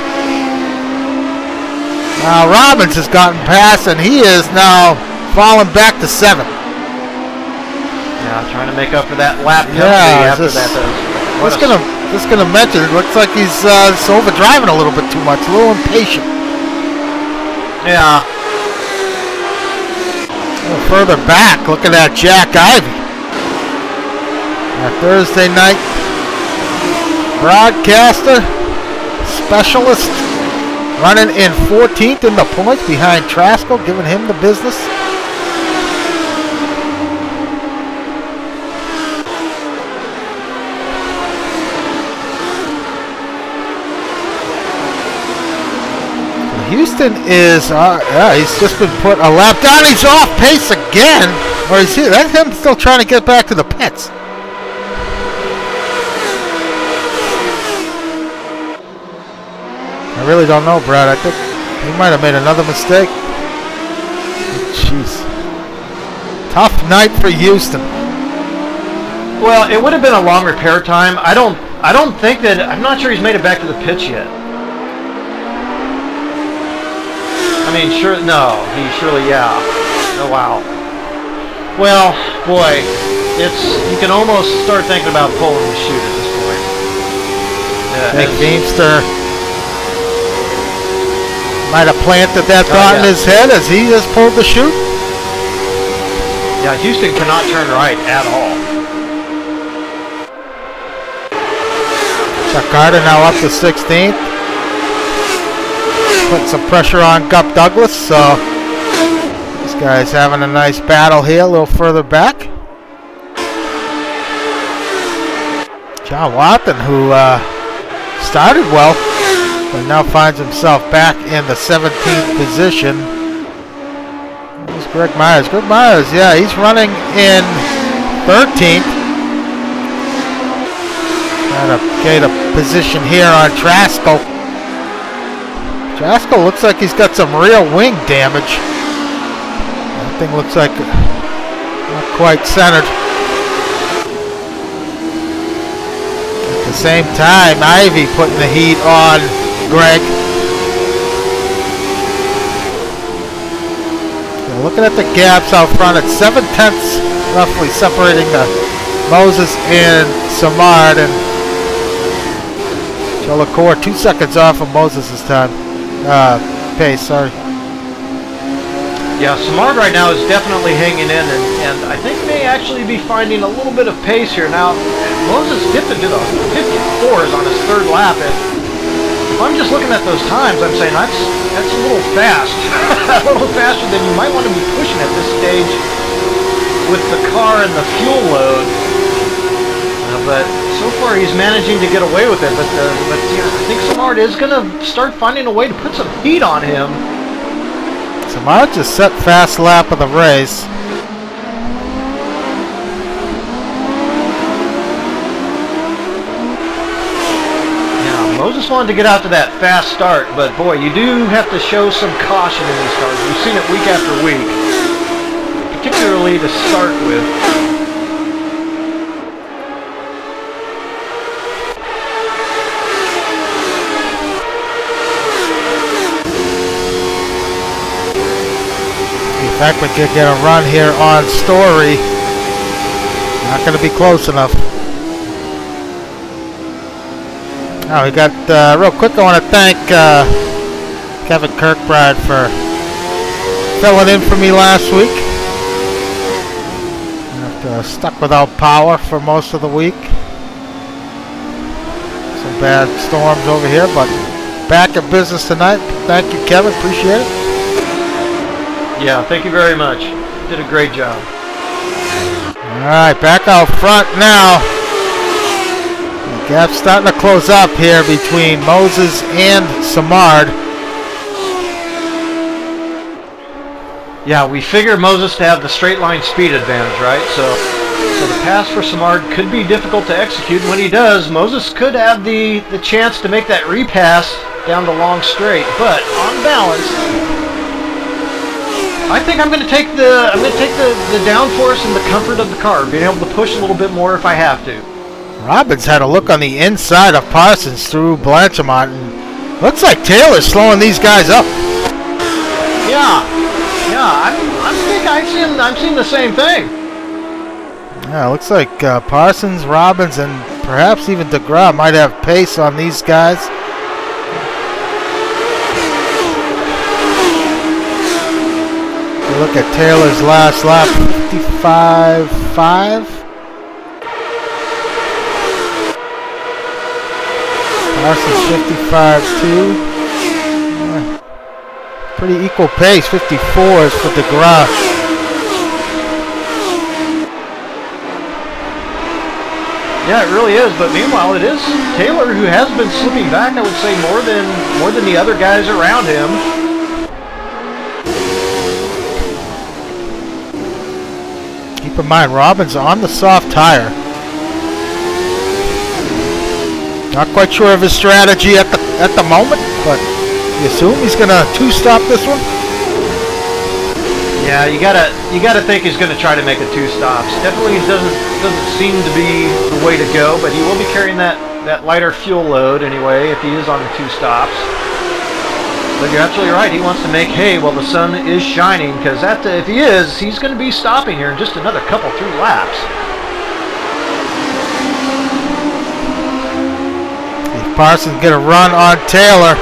Now Robbins has gotten past, and he is now falling back to 7. Yeah, trying to make up for that lap penalty after that. Just gonna mention, it looks like he's overdriving a little bit too much, a little impatient. Yeah. A little further back, look at that Jack Ivy. Our Thursday night broadcaster, specialist, running in 14th in the points behind Traskell, giving him the business. Houston is, he's just been put a lap down. He's off pace again. Or is he? That's him still trying to get back to the pits. I really don't know, Brad. I think he might have made another mistake. Jeez. Tough night for Houston. Well, it would have been a long repair time. I don't think that, I'm not sure he's made it back to the pits yet. I mean, sure, no, he surely, yeah. Oh, wow. Well, boy, you can almost start thinking about pulling the chute at this point. Big Beamster might have planted that thought in his head as he just pulled the chute. Yeah, Houston cannot turn right at all. Chuck Carter now up to 16th. Putting some pressure on Gup Douglas, so this guy's having a nice battle here a little further back. John Watson, who started well, but now finds himself back in the 17th position. There's Greg Myers. Greg Myers, yeah, he's running in 13th. Trying to get a position here on Traskell. Traskell looks like he's got some real wing damage. That thing looks like not quite centered. At the same time, Ivy putting the heat on Greg. So looking at the gaps out front, it's 7/10 roughly separating Moses and Samard, and Joe LaCour 2 seconds off of Moses' time. Pace, sorry. Yeah, Samard right now is definitely hanging in, and I think may actually be finding a little bit of pace here. Now, Moses dipped into the 54s on his 3rd lap, and if I'm just looking at those times, I'm saying that's a little fast. A little faster than you might want to be pushing at this stage with the car and the fuel load. But so far he's managing to get away with it. But you know, I think Samard is going to start finding a way to put some heat on him. Samard just set fast lap of the race. Yeah, Moses wanted to get out to that fast start, but boy, you do have to show some caution in these cars. We've seen it week after week, particularly to start with. Beckman could get a run here on Story. Not going to be close enough. Now we got, real quick, I want to thank Kevin Kirkbride for filling in for me last week. After stuck without power for most of the week. Some bad storms over here, but back in business tonight. Thank you, Kevin. Appreciate it. Yeah, thank you very much. Did a great job. Alright, back out front now. The gap's starting to close up here between Moses and Samard. Yeah, we figure Moses to have the straight line speed advantage, right? So the pass for Samard could be difficult to execute. When he does, Moses could have the chance to make that repass down the long straight. But on balance, I think I'm going to take the downforce and the comfort of the car, being able to push a little bit more if I have to. Robbins had a look on the inside of Parsons through Blanchimont, and looks like Taylor's slowing these guys up. Yeah, I think I'm seeing the same thing. Yeah, it looks like Parsons, Robbins, and perhaps even DeGraw might have pace on these guys. Look at Taylor's last lap, 55.5. Parsons 55.2. Yeah. Pretty equal pace, 54 is for DeGraw. Yeah, it really is. But meanwhile, it is Taylor who has been slipping back. I would say more than the other guys around him. Keep in mind, Robbins on the soft tire. Not quite sure of his strategy at the moment, but you assume he's gonna two-stop this one. Yeah, you gotta think he's gonna try to make a two stops. Definitely doesn't seem to be the way to go, but he will be carrying that lighter fuel load anyway if he is on the two stops. But you're absolutely right. He wants to make hay while the sun is shining, because if he is, he's going to be stopping here in just another couple, 3 laps. If Parsons get a run on Taylor,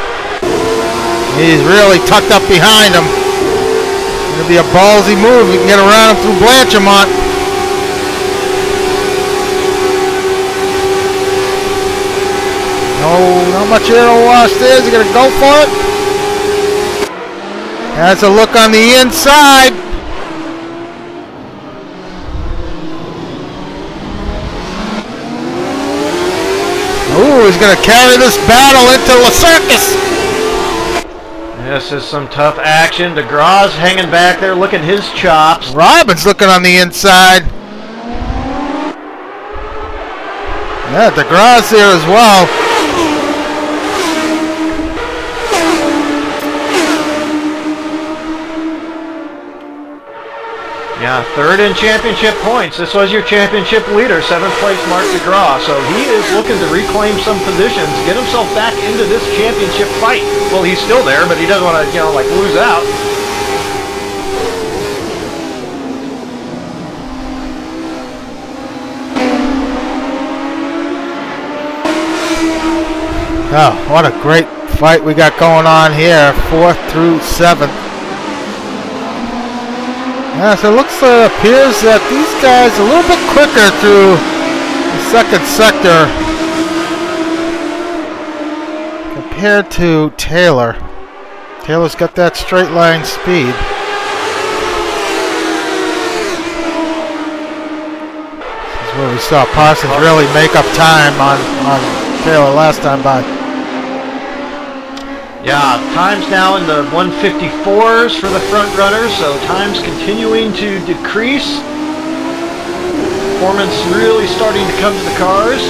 he's really tucked up behind him. It's going to be a ballsy move. He can get around him through Blanchimont. No, not much air wash there. Is he going to go for it? Has a look on the inside. Ooh, he's going to carry this battle into the circus. This is some tough action. DeGraw's hanging back there looking his chops. Robbins looking on the inside. Yeah, DeGraw's there as well. Yeah, 3rd in championship points. This was your championship leader, 7th place Mark DeGraw. So he is looking to reclaim some positions, get himself back into this championship fight. Well, he's still there, but he doesn't want to, like lose out. Oh, what a great fight we got going on here, 4th through 7th. Yeah, so it appears that these guys a little bit quicker through the 2nd sector compared to Taylor. Taylor's got that straight line speed. This is where we saw Parsons really make up time on Taylor last time by. Yeah, times now in the 154s for the front runners, so time's continuing to decrease. Performance really starting to come to the cars.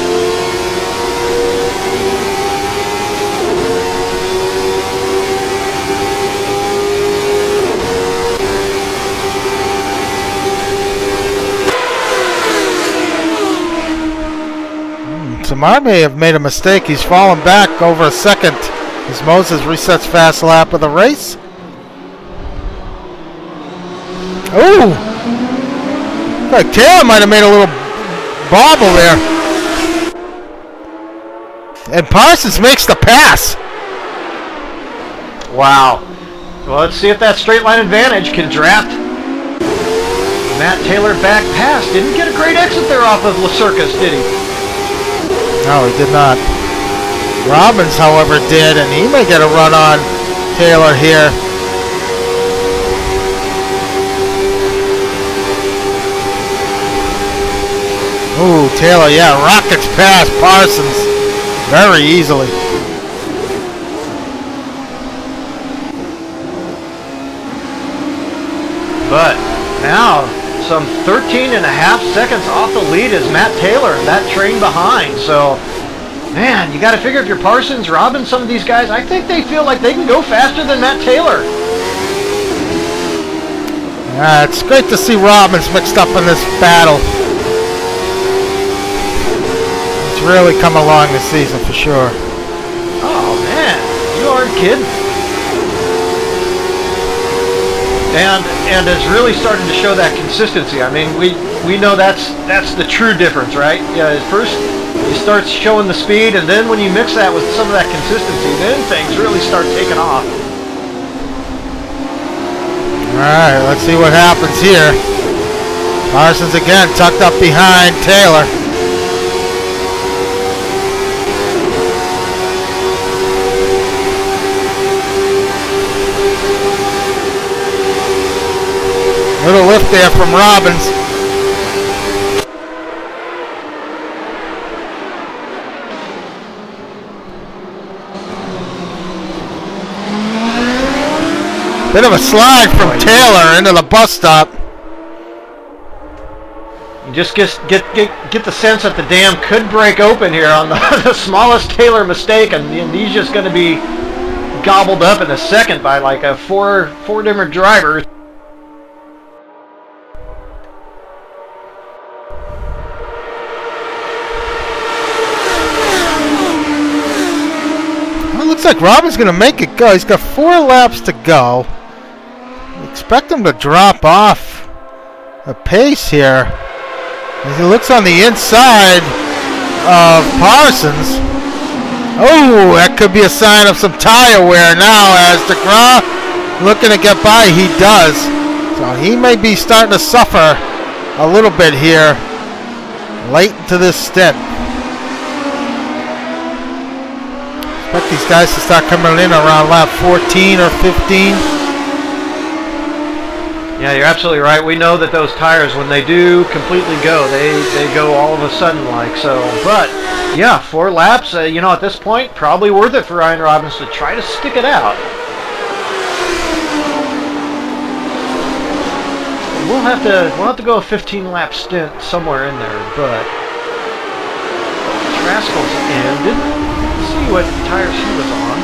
Samar may have made a mistake. He's fallen back over a second as Moses resets fast lap of the race. Ooh! Like Taylor might have made a little bobble there. And Parsons makes the pass. Wow. Well, let's see if that straight line advantage can draft Matt Taylor back past. Didn't get a great exit there off of La Circus, did he? No, he did not. Robbins, however, did, and he may get a run on Taylor here. Ooh, Taylor, yeah, rockets past Parsons very easily. But now, some 13.5 seconds off the lead is Matt Taylor, that train behind. So, man, you got to figure if you're Parsons, Robbins, some of these guys, I think they feel like they can go faster than Matt Taylor. It's great to see Robbins mixed up in this battle. really come along this season for sure. Oh man, you aren't kidding. And it's really starting to show that consistency. I mean, we know that's the true difference, right? Yeah, first you start showing the speed, and then when you mix that with some of that consistency, then things really start taking off. All right, let's see what happens here. Parsons again tucked up behind Taylor. Little lift there from Robbins. Bit of a slide from Taylor into the bus stop. You just get the sense that the dam could break open here on the smallest Taylor mistake, and he's just going to be gobbled up in a second by like four different drivers. Looks like Robin's going to make it go. He's got 4 laps to go. Expect him to drop off a pace here. As he looks on the inside of Parsons. Oh, that could be a sign of some tire wear now as DeGraw looking to get by. He does. So he may be starting to suffer a little bit here late into this stint. Expect these guys to start coming in around lap 14 or 15. Yeah, you're absolutely right. We know that those tires, when they do completely go, they go all of a sudden like so. But yeah, 4 laps, you know, at this point, probably worth it for Ryan Robbins to try to stick it out. We'll have to go a 15-lap stint somewhere in there, but Traskell's in. Didn't see what tires he was on.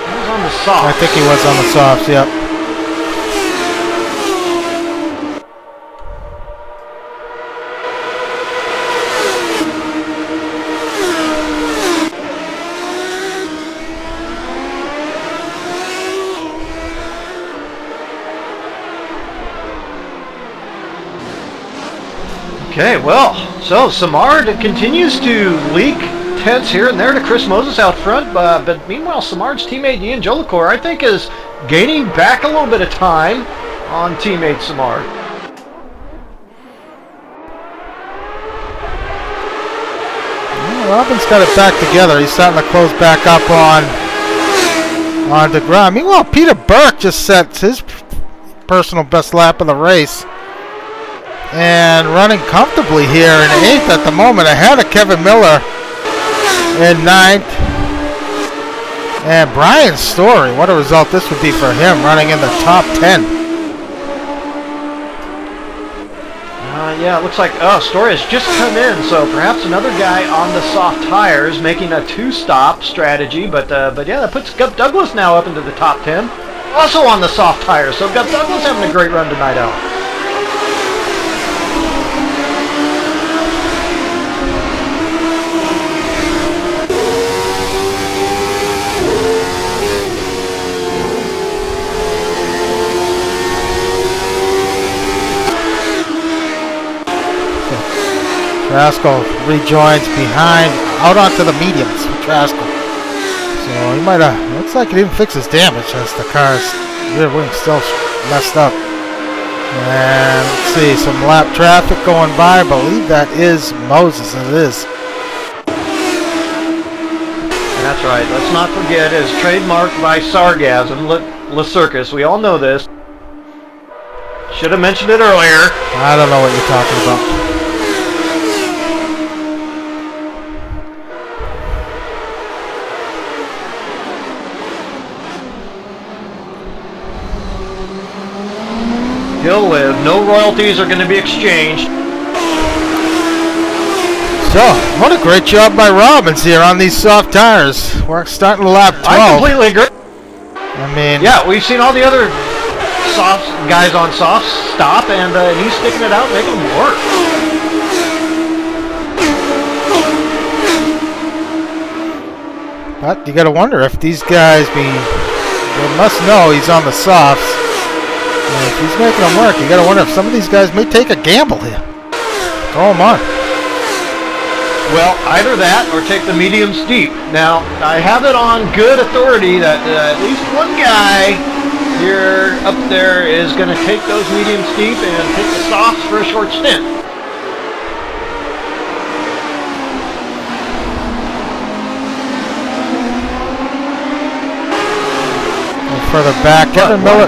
He was on the softs. I think he was on the softs, yep. Okay, well, so Samard continues to leak tense here and there to Chris Moses out front, but meanwhile Samard's teammate Ian Jolicoeur, I think, is gaining back a little bit of time on teammate Samard. Well, Robin's got it back together. He's starting to close back up on DeGraw. Meanwhile, Peter Burke just set his personal best lap of the race. And running comfortably here in 8th at the moment, ahead of Kevin Miller in 9th. And Brian Story, what a result this would be for him, running in the top 10. Yeah, it looks like Story has just come in, so perhaps another guy on the soft tires making a 2-stop strategy. But yeah, that puts Gup Douglas now up into the top 10, also on the soft tires. So Gup Douglas having a great run tonight out. Traskell rejoins behind, out onto the mediums for Traskell. So he might have, looks like he didn't fix his damage as the car's rear wing still messed up. And let's see, some lap traffic going by. I believe that is Moses, it is. That's right, let's not forget, as trademarked by Sargasm, Le Circus, we all know this. Should have mentioned it earlier. I don't know what you're talking about. He'll live. No royalties are going to be exchanged. So, what a great job by Robbins here on these soft tires. We're starting to lap 12. I completely agree. I mean, yeah, we've seen all the other soft guys on softs stop, and he's sticking it out, making them work. But you got to wonder if these guys they must know he's on the softs. And if he's making them work, you got to wonder if some of these guys may take a gamble here. Throw them on. Well, either that or take the medium steep. Now, I have it on good authority that at least one guy here up there is going to take those medium steep and take the softs for a short stint. Further back, Kevin Miller.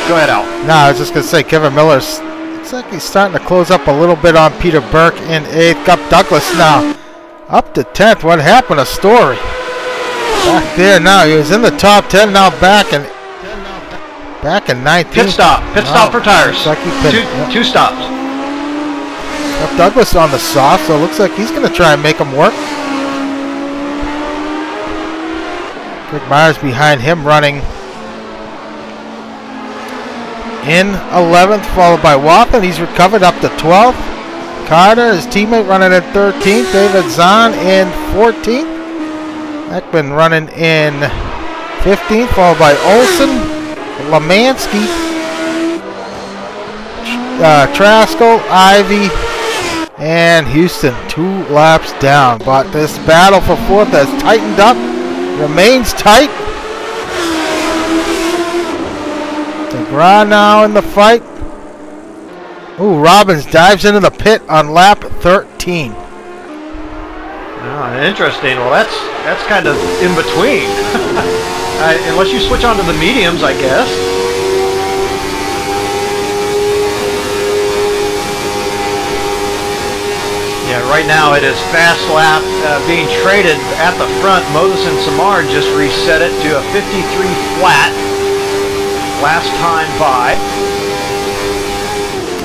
Go ahead, Al. No, I was just going to say, Kevin Miller's looks like he's starting to close up a little bit on Peter Burke in 8th. Got Douglas now up to 10th. What happened to Story? Back there now. He was in the top 10, now back in 19th. Pit stop for tires. Like two stops. Got Douglas on the soft, so it looks like he's going to try and make him work. Greg Myers behind him, running in 11th, followed by Wathan. He's recovered up to 12th. Carter, his teammate, running in 13th. David Zahn in 14th. Ekman running in 15th, followed by Olson, Lemansky, Traskell, Ivy, and Houston. 2 laps down. But this battle for 4th has tightened up. Remains tight. DeGraw now in the fight. Ooh, Robbins dives into the pit on lap 13. Oh, interesting. Well, that's kind of in between. Unless you switch onto the mediums, I guess. Yeah, right now it is fast lap being traded at the front. Moses and Samar just reset it to a 53 flat last time by.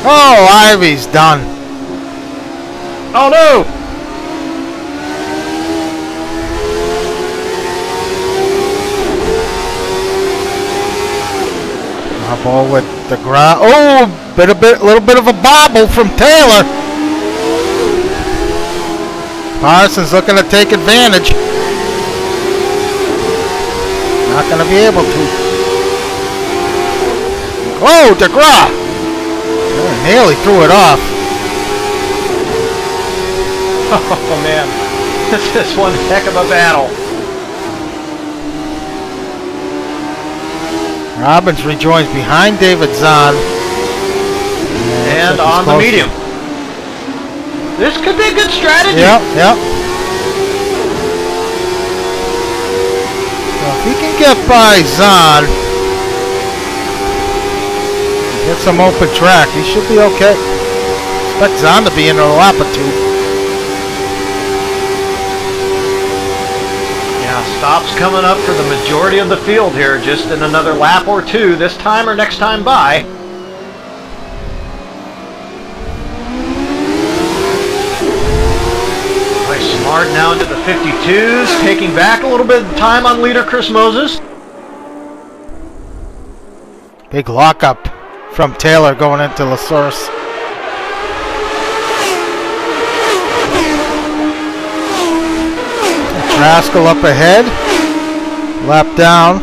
Oh, Ivy's done. Oh no! Ball with the ground. Oh, little bit of a bobble from Taylor. Parsons looking to take advantage. Not going to be able to. Oh, DeGraw. Nearly threw it off. Oh man, this is one heck of a battle. Robbins rejoins behind David Zahn. And on the medium. This could be a good strategy. Yep. So if he can get by Zahn, get some open track, he should be okay. Expect Zahn to be in a lap or 2. Stops coming up for the majority of the field here, just in another lap or 2, this time or next time by. Smart now into the 52s, taking back a little bit of time on leader Chris Moses. Big lockup from Taylor going into La Source. Traskell up ahead, lap down.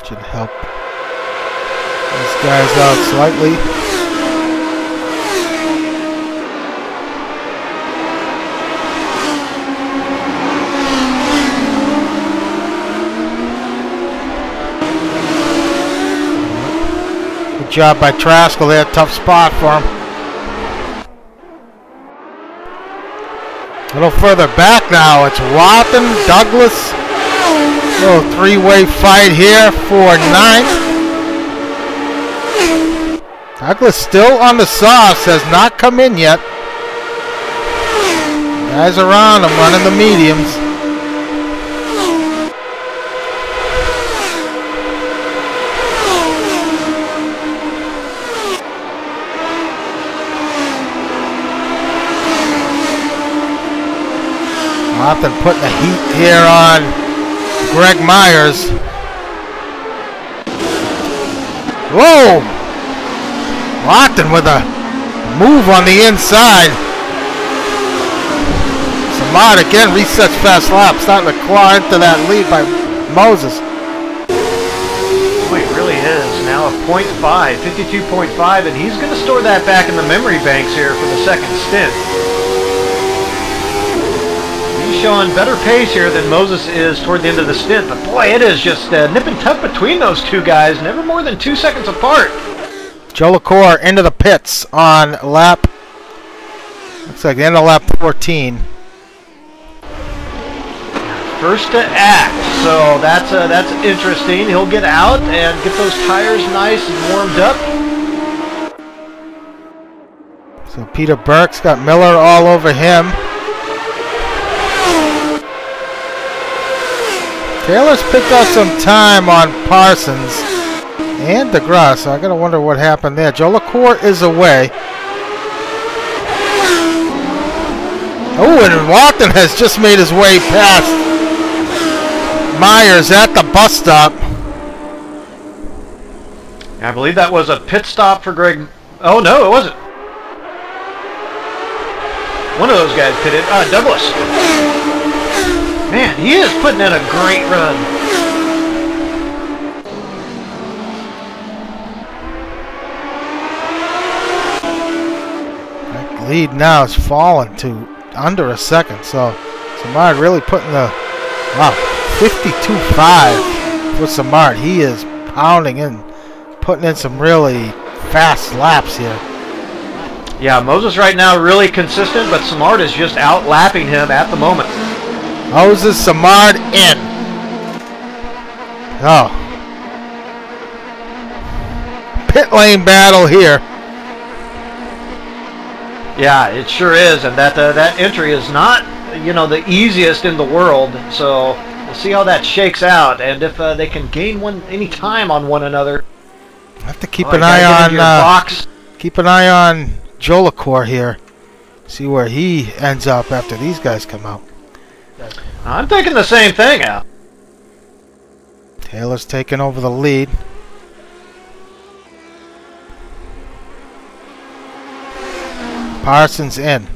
Should help these guys out slightly. Good job by Traskell there, tough spot for him. A little further back now, it's Wathan, Douglas. Little 3-way fight here for 9th. Douglas still on the softs, has not come in yet. Guys around him running the mediums. Wathan putting the heat here on Greg Myers. Whoa! Lockton with a move on the inside. Samard again resets fast lap, starting to claw into that lead by Moses. Boy, it really is now a 0.5, 52.5, and he's going to store that back in the memory banks here for the second stint. He's showing better pace here than Moses is toward the end of the stint, but boy, it is just nip and tuck between those two guys, never more than 2 seconds apart. Joe LaCour into the pits on lap, looks like the end of lap 14. First to act, so that's interesting. He'll get out and get those tires nice and warmed up. So Peter Burke's got Miller all over him. Taylor's picked up some time on Parsons and DeGrasse, so I gotta wonder what happened there. Joe LaCour is away. Oh, and Walton has just made his way past Myers at the bus stop. I believe that was a pit stop for Greg. Oh no, it wasn't. One of those guys pitted. Douglas. Man, he is putting in a great run. That lead now is fallen to under a second, so Samard really putting the 52.5 for Samard. He is pounding in, putting in some really fast laps here. Yeah, Moses right now really consistent, but Samard is just out lapping him at the moment. Moses, Samard in. Oh. Pit lane battle here. Yeah, it sure is, and that entry is not, you know, the easiest in the world, so we'll see how that shakes out, and if they can gain any time on one another. I have to keep an eye on Joe LaCour here. See where he ends up after these guys come out. I'm thinking the same thing, Al. Taylor's taking over the lead. Parsons in.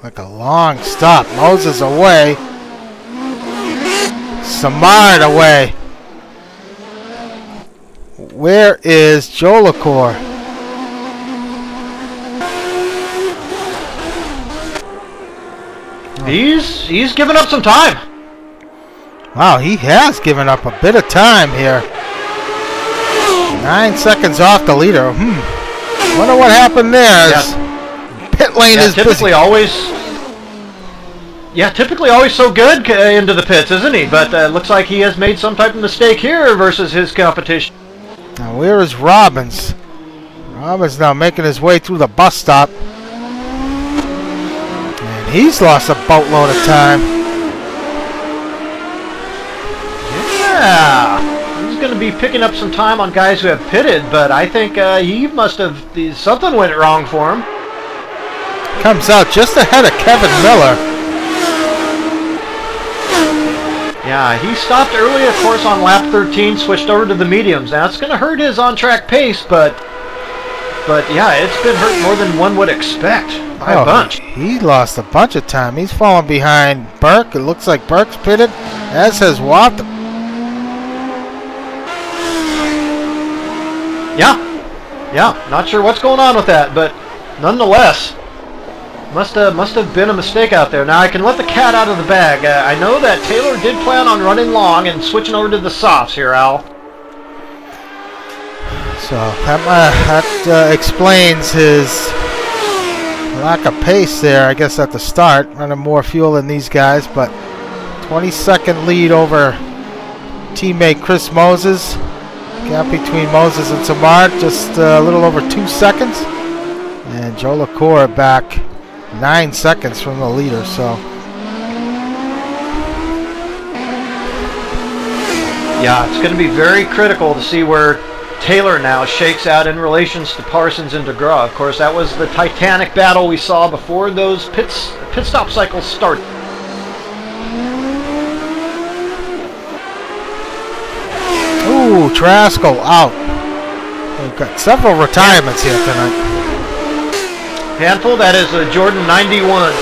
Like a long stop. Moses away. Samard away. Where is Joe LaCour? He's given up some time. Wow, he has given up a bit of time here. 9 seconds off the leader. Wonder what happened there. Yeah. Pit lane is typically typically always so good into the pits, isn't he? But looks like he has made some type of mistake here versus his competition. Now where is Robbins? Robbins now making his way through the bus stop. And he's lost a boatload of time. Yeah. He's going to be picking up some time on guys who have pitted, but I think he must have... something went wrong for him. Comes out just ahead of Kevin Miller. Yeah, he stopped early, of course, on lap 13, switched over to the mediums. Now, it's going to hurt his on-track pace, but yeah, it's been hurt more than one would expect by a bunch. He lost a bunch of time. He's falling behind Burke. It looks like Burke's pitted, as has Walton. Yeah, not sure what's going on with that, but nonetheless, must have been a mistake out there. Now I can let the cat out of the bag. I know that Taylor did plan on running long and switching over to the softs here, Al. So that explains his lack of pace there, I guess, at the start. Running more fuel than these guys, but 20-second lead over teammate Chris Moses. Gap between Moses and Samard just a little over 2 seconds. And Joe LaCour back 9 seconds from the leader. So yeah, it's going to be very critical to see where Taylor now shakes out in relations to Parsons and DeGrasse. Of course, that was the titanic battle we saw before those pit stop cycles started. Ooh, Ooh, Traskell out. We've got several retirements here tonight. Handful, that is a Jordan 91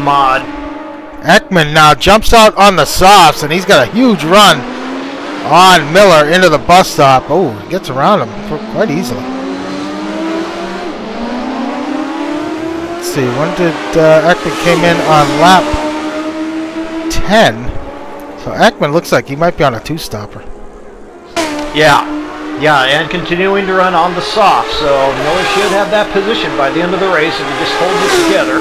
mod. Ekman now jumps out on the softs, and he's got a huge run on Miller into the bus stop. Oh, he gets around him quite easily. Let's see, when did Ekman came in on lap 10? So Ekman looks like he might be on a two-stopper. Yeah, and continuing to run on the soft, so Miller should have that position by the end of the race if he just holds it together.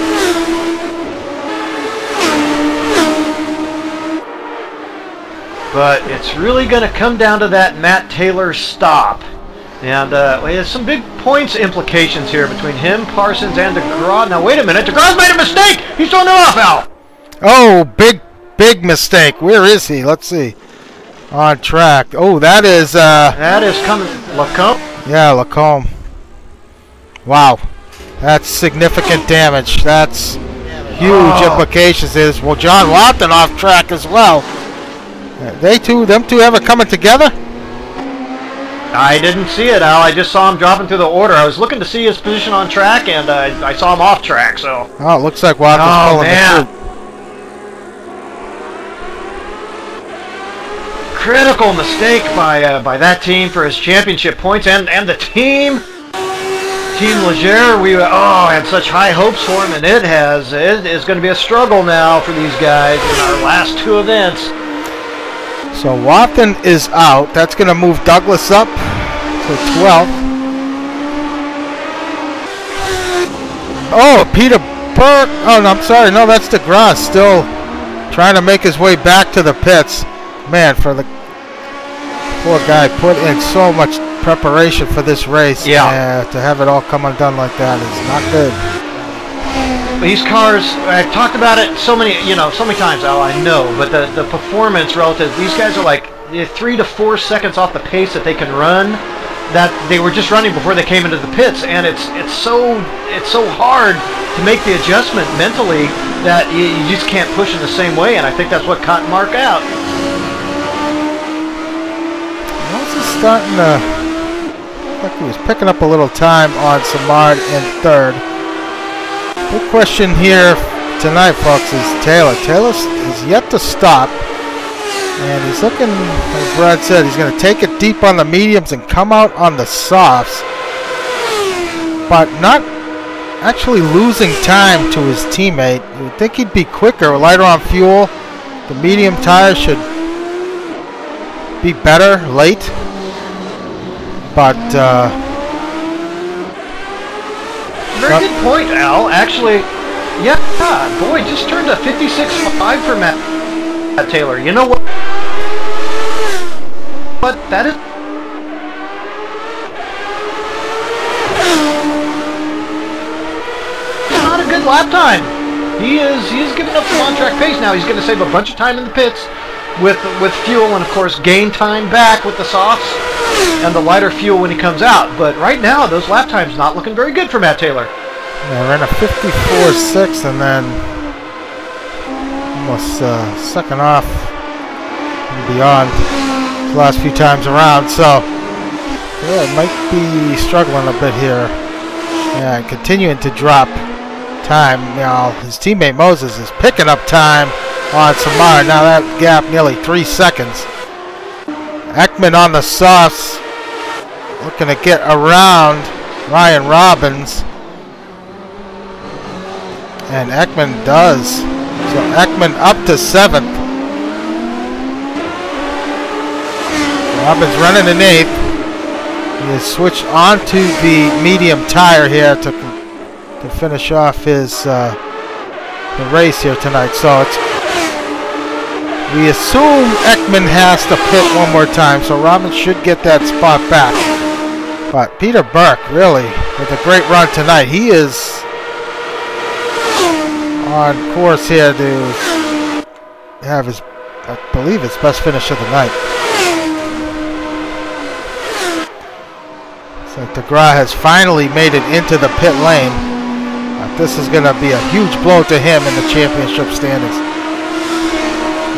But it's really going to come down to that Matt Taylor stop. And there's some big points implications here between him, Parsons, and DeGraw. Now, wait a minute. DeGraw's made a mistake. He's throwing it off, Al. Oh, big mistake. Where is he? Let's see. On track. Oh, that is... that is coming... Lacombe? Yeah, Lacombe. Wow. That's significant damage. That's huge implications. Well, John Lofton off track as well. Them two ever coming together? I didn't see it, Al. I just saw him dropping through the order. I was looking to see his position on track, and I saw him off track, so... Oh, it looks like Lofton's pulling the trip. Critical mistake by that team for his championship points, and the team Leger. We had such high hopes for him, and it is going to be a struggle now for these guys in our last two events. So Lofton is out. That's going to move Douglas up to 12th. Oh, Peter Burke. Oh, no, I'm sorry. No, that's DeGraw still trying to make his way back to the pits. Man, for the poor guy put in so much preparation for this race. Yeah. To have it all come undone like that is not good. These cars, I've talked about it so many times, Al, I know, but the performance relative, these guys are like 3 to 4 seconds off the pace that they can run that they were just running before they came into the pits, and it's so hard to make the adjustment mentally that you just can't push in the same way, and I think that's what caught Mark out. Starting to look like he was picking up a little time on Samard in third. Big question here tonight, folks, is Taylor. Taylor is yet to stop, and he's looking, as Brad said, he's going to take it deep on the mediums and come out on the softs, but not actually losing time to his teammate. You would think he'd be quicker, lighter on fuel. The medium tires should be better late. But, very good point, Al. Actually, yeah, boy, just turned a 56.5 for Matt Taylor. You know what? But that is not a good lap time. He's giving up some on-track pace now. He's going to save a bunch of time in the pits with fuel, and of course gain time back with the softs and the lighter fuel when he comes out. But right now, those lap times not looking very good for Matt Taylor. Yeah, ran a 54.6 and then almost second off and beyond the last few times around. So yeah, might be struggling a bit here. Yeah, continuing to drop time. Now his teammate Moses is picking up time on Samar. Now that gap nearly 3 seconds. Ekman on the softs, looking to get around Ryan Robbins, and Ekman does. So Ekman up to 7th. Robbins running in 8th. He has switched onto the medium tire here to finish off his the race here tonight. So we assume Ekman has to pit one more time, so Robbins should get that spot back. But Peter Burke, really, with a great run tonight. He is on course here to have his, I believe, his best finish of the night. So DeGraw has finally made it into the pit lane. This is going to be a huge blow to him in the championship standings.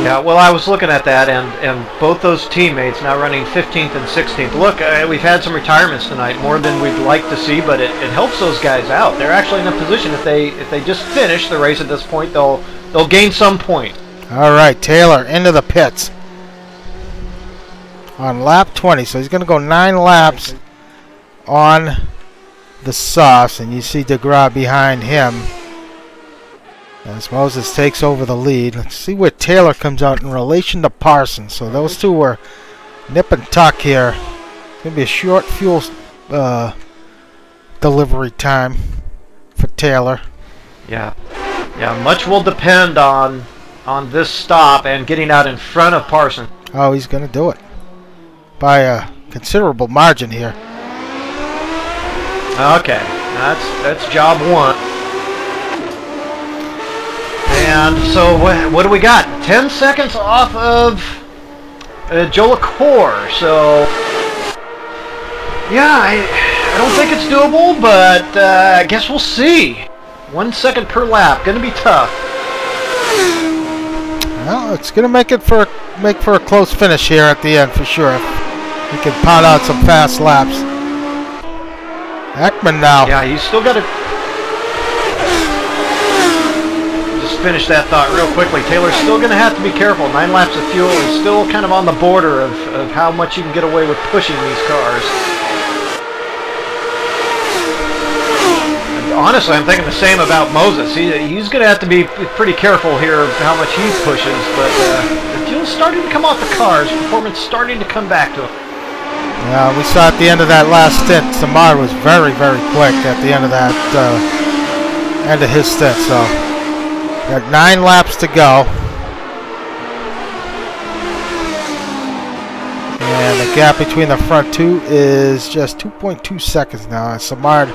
Yeah, well, I was looking at that, and both those teammates now running 15th and 16th. Look, we've had some retirements tonight, more than we'd like to see, but it helps those guys out. They're actually in a position, if they just finish the race at this point, they'll gain some point. All right, Taylor into the pits on lap 20. So he's going to go 9 laps on the softs, and you see DeGraw behind him as Moses takes over the lead. Let's see where Taylor comes out in relation to Parsons. So those two were nip and tuck here. It's going to be a short fuel delivery time for Taylor. Yeah, much will depend on this stop and getting out in front of Parsons. Oh, he's going to do it by a considerable margin here. Okay, that's job one. And so what do we got? 10 seconds off of Joe LaCour. So yeah, I don't think it's doable, but I guess we'll see. 1 second per lap, gonna be tough. Well, it's gonna make for a close finish here at the end for sure. He can pound out some fast laps. Ekman now. Yeah, he's still got to just finish that thought real quickly. Taylor's still going to have to be careful. 9 laps of fuel is still kind of on the border of how much you can get away with pushing these cars. And honestly, I'm thinking the same about Moses. He's going to have to be pretty careful here of how much he pushes, but the fuel's starting to come off the cars. Performance starting to come back to him. We saw at the end of that last stint, Samar was very, very quick at the end of that end of his stint. So, got 9 laps to go, and the gap between the front two is just 2.2 seconds now. And Samar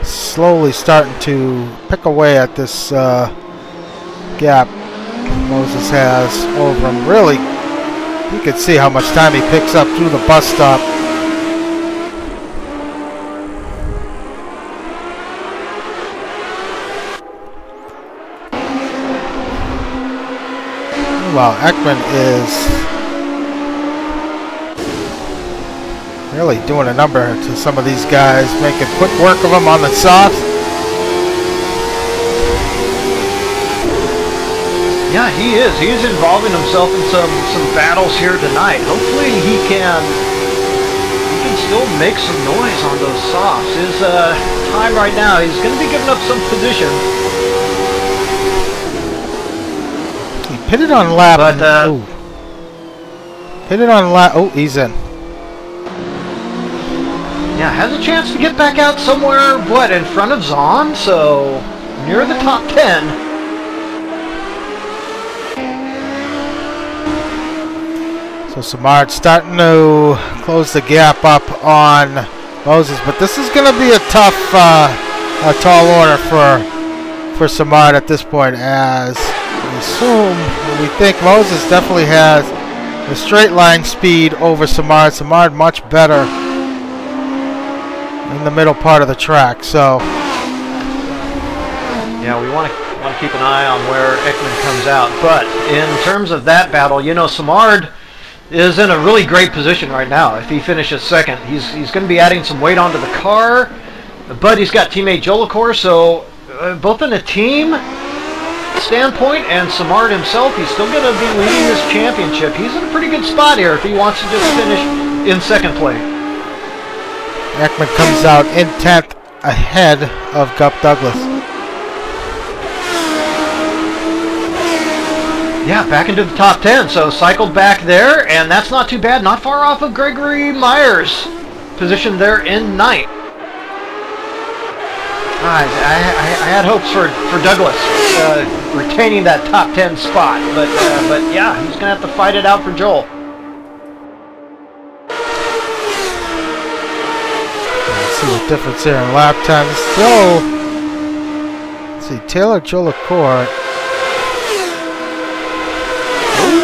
slowly starting to pick away at this gap Moses has over him. Really, you can see how much time he picks up through the bus stop. Meanwhile, Ekman is really doing a number to some of these guys, making quick work of them on the softs. Yeah, he is. He is involving himself in some battles here tonight. Hopefully he can still make some noise on those softs. His time right now, he's going to be giving up some position. He pitted on lap. But, pitted on lap. Oh, he's in. Yeah, has a chance to get back out somewhere, what, in front of Zahn? So, near the top 10. So Samard starting to close the gap up on Moses, but this is going to be a tough, tall order for Samard at this point, as we think Moses definitely has the straight line speed over Samard. Samard much better in the middle part of the track. So yeah, we want to keep an eye on where Ekman comes out. But in terms of that battle, you know, Samard is in a really great position right now. If he finishes second, he's going to be adding some weight onto the car, but he's got teammate Joe LaCour, so both in a team standpoint and Samard himself, he's still going to be leading this championship. He's in a pretty good spot here if he wants to just finish in second place. Ekman comes out in 10th ahead of Gup Douglas. Yeah, back into the top 10, so cycled back there, and that's not too bad. Not far off of Gregory Myers' position there in 9th. I had hopes for Douglas retaining that top 10 spot, but yeah, he's going to have to fight it out for Joel. Let's see the difference here in lap time. Still, let's see, Taylor, Joe LaCour.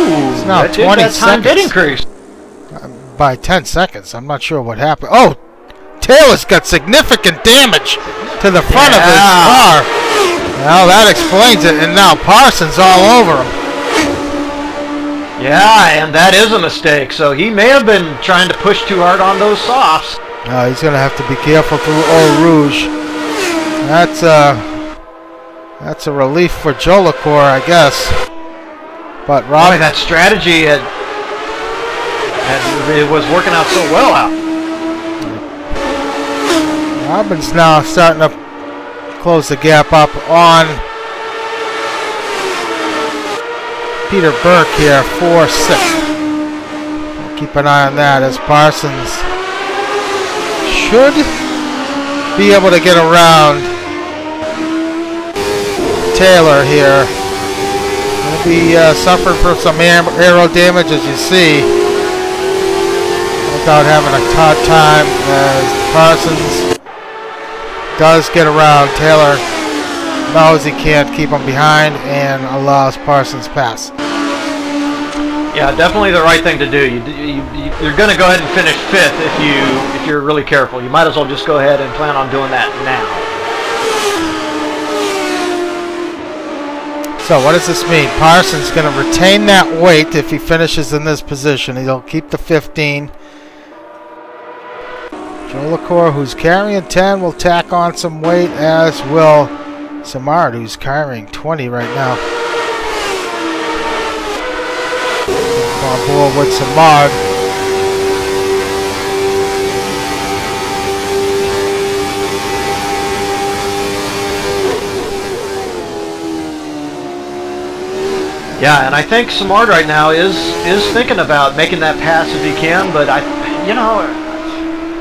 It's now 20 seconds. Time did increase. By 10 seconds. I'm not sure what happened. Oh, Taylor's got significant damage to the front of his car. Well, that explains it. And now Parsons all over him. Yeah, and that is a mistake. So he may have been trying to push too hard on those softs. He's going to have to be careful through Eau Rouge. That's a relief for Jolicoeur, I guess. But Rob, that strategy it was working out so well out. Robin's now starting to close the gap up on Peter Burke here, 4-6. Keep an eye on that as Parsons should be able to get around Taylor here. He'll be suffering from some aero damage, as you see, without having a hard time as Parsons does get around. Taylor knows he can't keep him behind and allows Parsons pass. Yeah, definitely the right thing to do. You're going to go ahead and finish 5th if you're really careful. You might as well just go ahead and plan on doing that now. So what does this mean? Parsons going to retain that weight if he finishes in this position. He'll keep the 15. Jolicoeur, who's carrying 10, will tack on some weight, as will Simard, who's carrying 20 right now. On board with Simard. Yeah, and I think Simard right now is thinking about making that pass if he can, but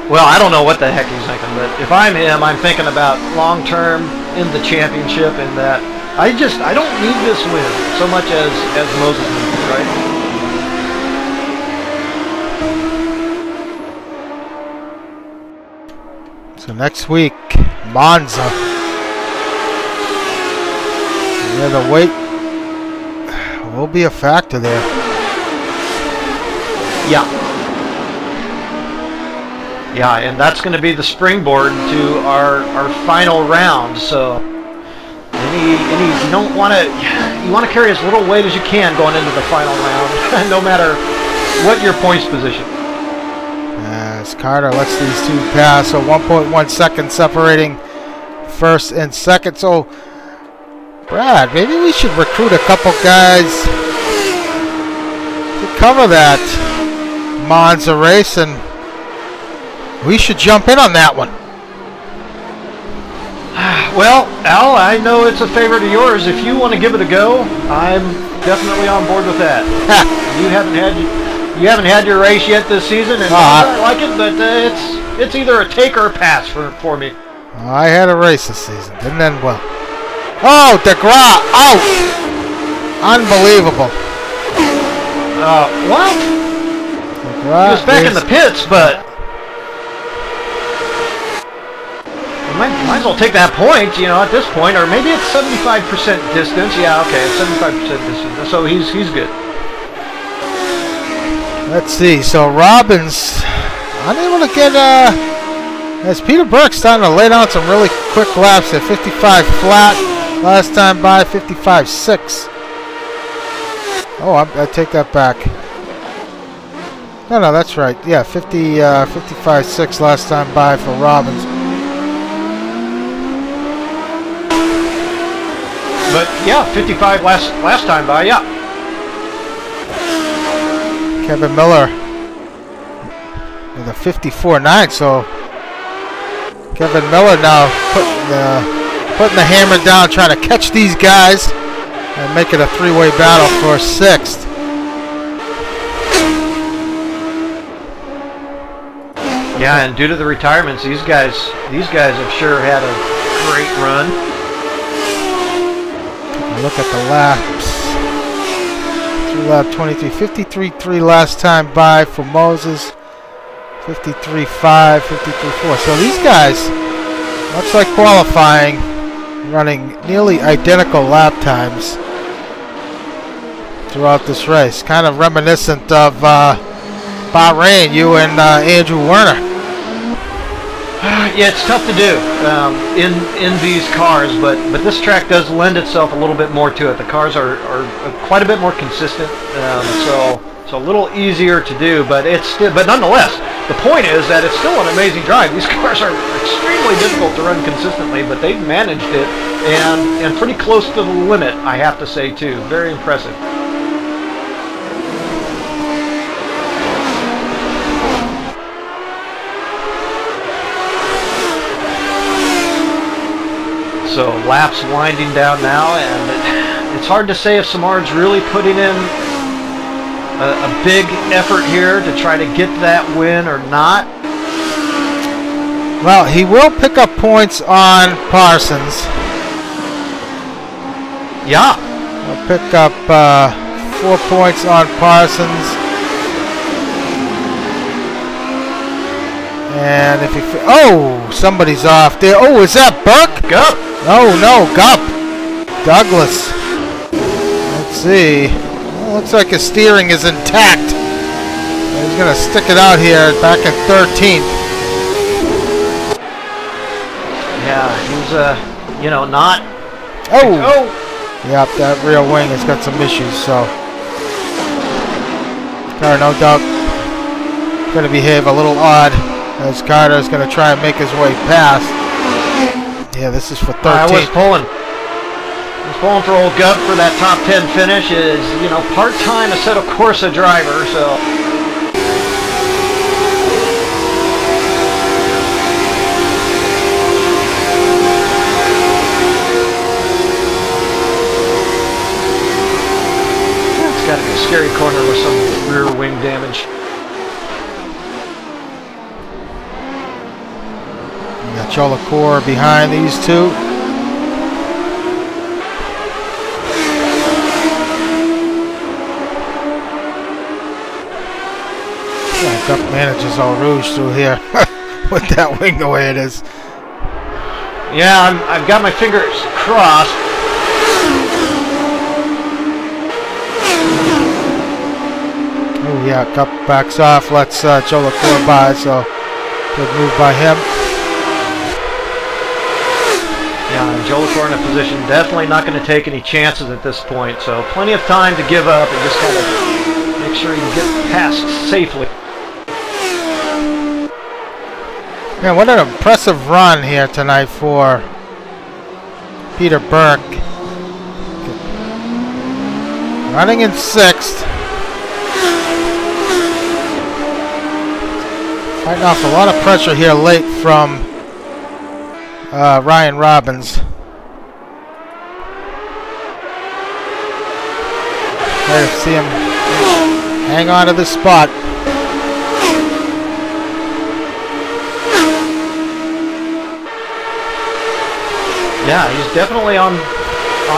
well, I don't know what the heck he's thinking, but if I'm him, I'm thinking about long-term in the championship, and that I don't need this win so much as Moses needs it, right? So next week, Monza. Yeah, the weight will be a factor there. Yeah. Yeah, and that's going to be the springboard to our final round. So, you don't want to. You want to carry as little weight as you can going into the final round, no matter what your points position. As Carter lets these two pass, so 1.1 seconds separating first and second. So, Brad, maybe we should recruit a couple guys to cover that Monza race, and we should jump in on that one. Well, Al, I know it's a favorite of yours. If you want to give it a go, I'm definitely on board with that. You haven't had your race yet this season, and I like it, but it's either a take or a pass for me. I had a race this season, didn't end well. Oh, DeGraw out! Unbelievable. What? He was back in the pits, but might as well take that point, at this point, or maybe it's 75% distance. Yeah, okay, it's 75% distance. So he's good. Let's see. So Robbins unable to get as Peter Burke's starting to lay down some really quick laps at 55 flat. Last time by 55.6. Oh, I take that back. No, that's right. Yeah, 55.6 last time by for Robbins. But yeah, 55 last time by, yeah. Kevin Miller with a 54.9. So Kevin Miller now putting the hammer down, trying to catch these guys and make it a three-way battle for sixth. Yeah, and due to the retirements, these guys have sure had a great run. Look at the laps. Through lap 23, 53.3 last time by for Moses, 53.5, 53.4. So these guys, much like qualifying, running nearly identical lap times throughout this race. Kind of reminiscent of Bahrain, you and Andrew Werner. Yeah, it's tough to do in these cars, but this track does lend itself a little bit more to it. The cars are quite a bit more consistent, so a little easier to do. But it's still, but nonetheless, the point is that it's still an amazing drive. These cars are extremely difficult to run consistently, but they've managed it and pretty close to the limit, I have to say too. Very impressive. So laps winding down now, and it's hard to say if Samard's really putting in a big effort here to try to get that win or not. Well, he will pick up points on Parsons. Yeah. He'll pick up 4 points on Parsons. And if he... Oh, somebody's off there. Oh, is that Burke? Gup. No, Gup. Douglas. Let's see. Well, looks like his steering is intact. He's going to stick it out here back at 13th. Yeah, he's, you know, not... Oh! Yep, that rear wing has got some issues, so... Car, no doubt, going to behave a little odd as Carter's going to try and make his way past. Yeah, this is for 13th. I was pulling for old Gup for that top 10 finish. Is, you know, part-time Assetto Corsa driver, so... It's got to be a scary corner with some rear wing damage. Got Cholacore behind these two. Yeah, Gup manages Eau Rouge through here with that wing the way it is. Yeah, I've got my fingers crossed. Oh yeah, Gup backs off, lets Cholacore by, so good move by him. Yeah, and Cholacore in a position definitely not going to take any chances at this point, so plenty of time to give up and just kind of make sure you can get past safely. Man, what an impressive run here tonight for Peter Burke. Running in 6th. Fighting off a lot of pressure here late from Ryan Robbins. There, see him hang on to the spot. Yeah, he's definitely on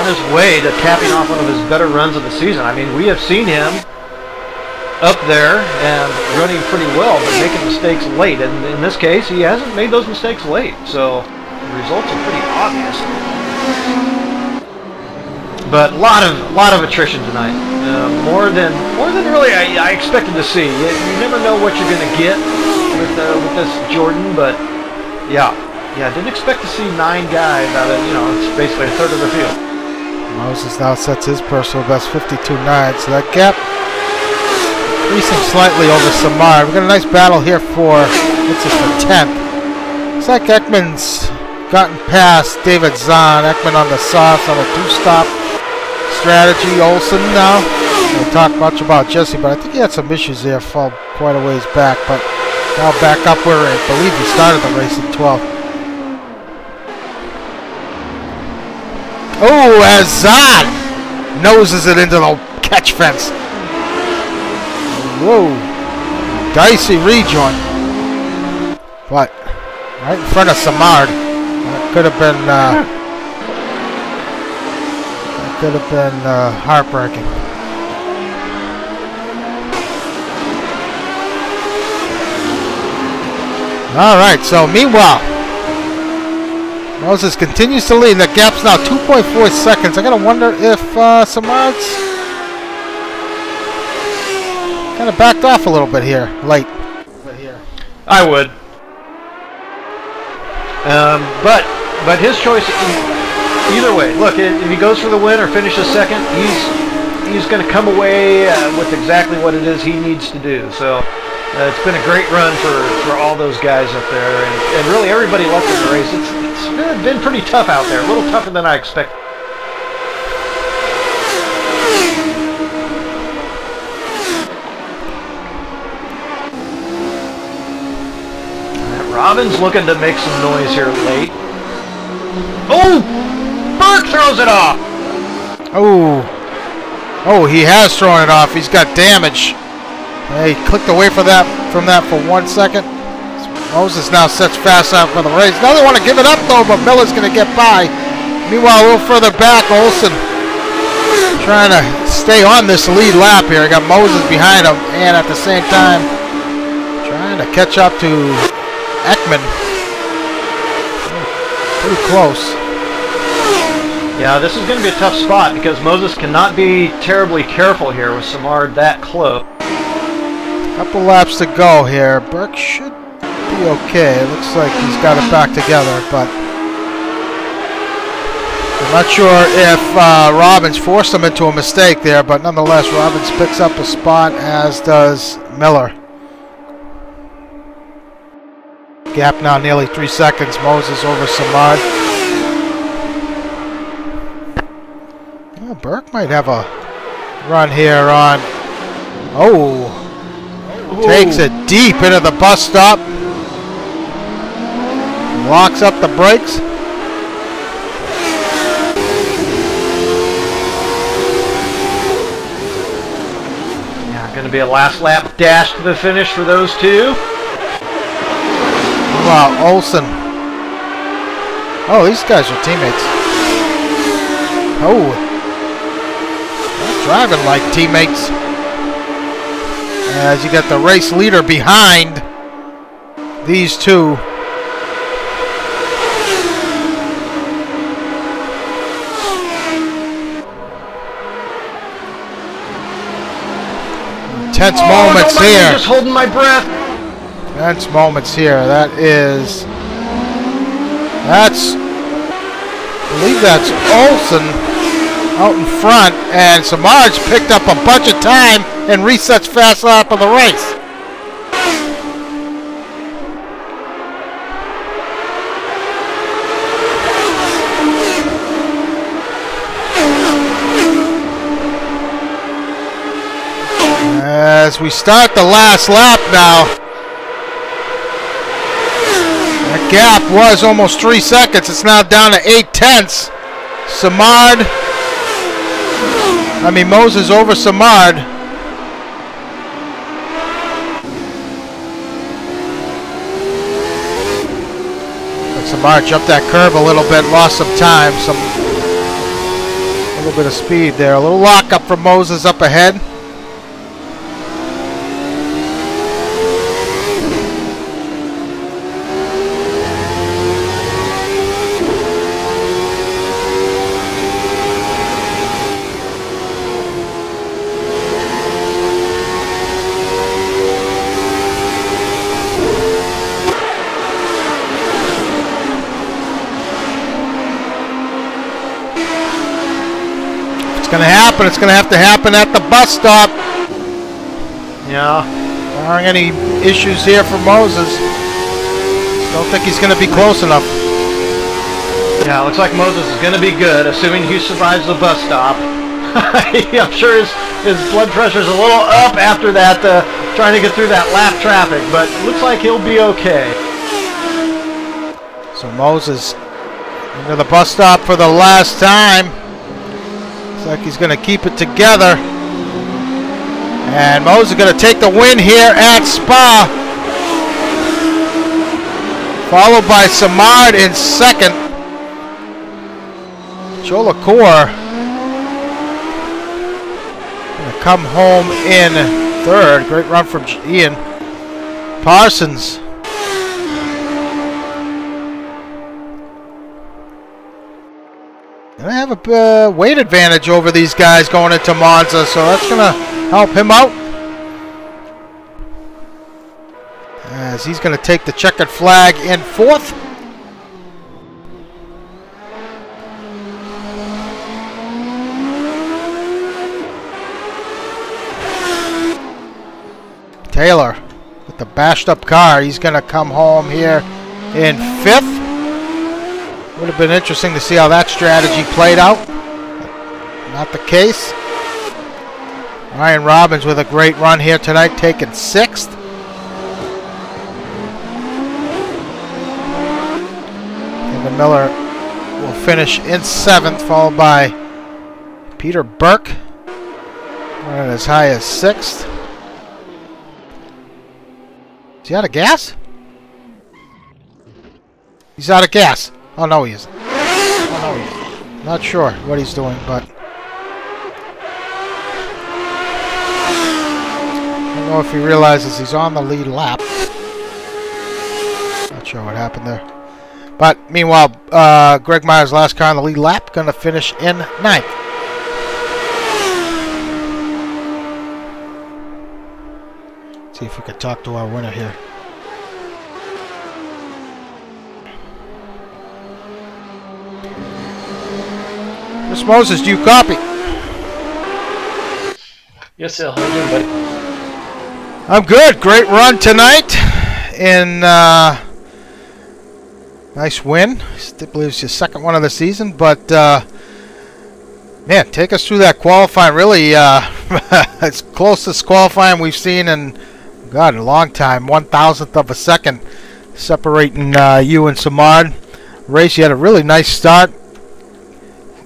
his way to capping off one of his better runs of the season. I mean, we have seen him up there and running pretty well, but making mistakes late. And in this case, he hasn't made those mistakes late, so the results are pretty obvious. But a lot of attrition tonight, more than really I expected to see. You never know what you're going to get with this Jordan, but yeah, didn't expect to see 9 guys out of, you know, it's basically a third of the field. Moses now sets his personal best 52.9, so that gap increasing slightly over Samar. We've got a nice battle here for, this is for 10th. Looks like Ekman's gotten past David Zahn. Ekman on the softs on a 2-stop strategy. Olsen now. We don't talk much about Jesse, but I think he had some issues there, fall quite a ways back, but now back up where I believe he started the race in 12th. Oh, as Zahn noses it into the catch fence. Whoa. Dicey rejoin. But right in front of Samard. That could have been heartbreaking. All right, so meanwhile, Moses continues to lead. The gap's now 2.4 seconds. I gotta wonder if Samard's kind of backed off a little bit here, late. I would. But his choice, either way. Look, if he goes for the win or finishes second, he's going to come away with exactly what it is he needs to do. So it's been a great run for all those guys up there, and really everybody left in the race. It's been pretty tough out there, a little tougher than I expected. Robbins looking to make some noise here late. Oh! Burke throws it off! Oh, he has thrown it off. He's got damage. He clicked away from that for 1 second. Moses now sets fast out for the race. Now they want to give it up though, but Miller's going to get by. Meanwhile, a little further back, Olsen trying to stay on this lead lap here. Got Moses behind him, and at the same time trying to catch up to Ekman. Pretty close. Yeah, this is going to be a tough spot because Moses cannot be terribly careful here with Samard that close. Couple laps to go here. Burke should be okay. It looks like he's got it back together, but I'm not sure if Robbins forced him into a mistake there, but nonetheless, Robbins picks up a spot, as does Miller. Gap now nearly 3 seconds. Moses over Samad. Oh, Burke might have a run here on. Oh, takes it deep into the bus stop. Locks up the brakes. Yeah, going to be a last lap dash to the finish for those two. Wow, Olsen. Oh, these guys are teammates. Oh, not driving like teammates. As you got the race leader behind these two. Tense moments here. Just holding my breath. Tense moments here. I believe that's Olsen out in front, and Samar's picked up a bunch of time and resets fast lap of the race. As we start the last lap now, that gap was almost 3 seconds. It's now down to 0.8. Moses over Samard. But Samard jumped that curve a little bit, lost some time, a little bit of speed there. A little lockup from Moses up ahead. It's going to have to happen at the bus stop. Yeah. Barring any issues here for Moses. Don't think he's going to be close enough. Yeah, looks like Moses is going to be good, assuming he survives the bus stop. I'm sure his blood pressure is a little up after that, trying to get through that lap traffic, but looks like he'll be okay. So Moses into the bus stop for the last time. Looks like he's going to keep it together. And Moses is going to take the win here at Spa. Followed by Samard in second. Cholacour going to come home in third. Great run from Ian Parsons. And I have a weight advantage over these guys going into Monza, so that's going to help him out. As he's going to take the checkered flag in fourth. Taylor with the bashed up car. He's going to come home here in 5th. Would have been interesting to see how that strategy played out. Not the case. Ryan Robbins with a great run here tonight, taking 6th. Kevin Miller will finish in 7th, followed by Peter Burke, running as high as 6th. Is he out of gas? He's out of gas. Oh, no, he isn't. Oh, no, he isn't. Not sure what he's doing, but I don't know if he realizes he's on the lead lap. Not sure what happened there. But meanwhile, Greg Meyer's last car on the lead lap, going to finish in 9th. See if we can talk to our winner here. Chris Moses, do you copy? Yes, sir. How you doing, buddy? I'm good. Great run tonight. And nice win. I believe it's your second one of the season. But, man, take us through that qualifying. Really, it's closest qualifying we've seen in, God, a long time. 1,000th of a second separating you and Samard. Race, you had a really nice start.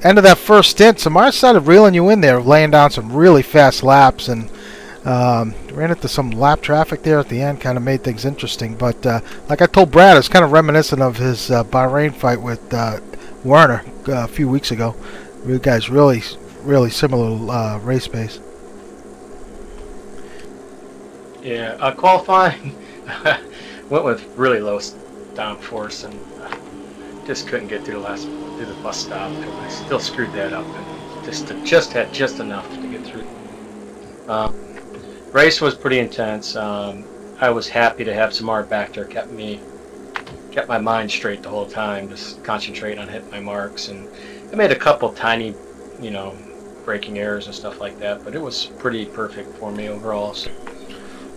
End of that first stint, Samar started reeling you in there, laying down some really fast laps, and ran into some lap traffic there at the end, kind of made things interesting. But like I told Brad, it's kind of reminiscent of his Bahrain fight with Werner a few weeks ago. You guys really similar race pace. Yeah, qualifying went with really low downforce and just couldn't get through the bus stop. I still screwed that up and just had just enough to get through. Race was pretty intense. I was happy to have Samar back there. Kept my mind straight the whole time. Just concentrate on hitting my marks, and I made a couple tiny, braking errors and stuff like that. But it was pretty perfect for me overall. So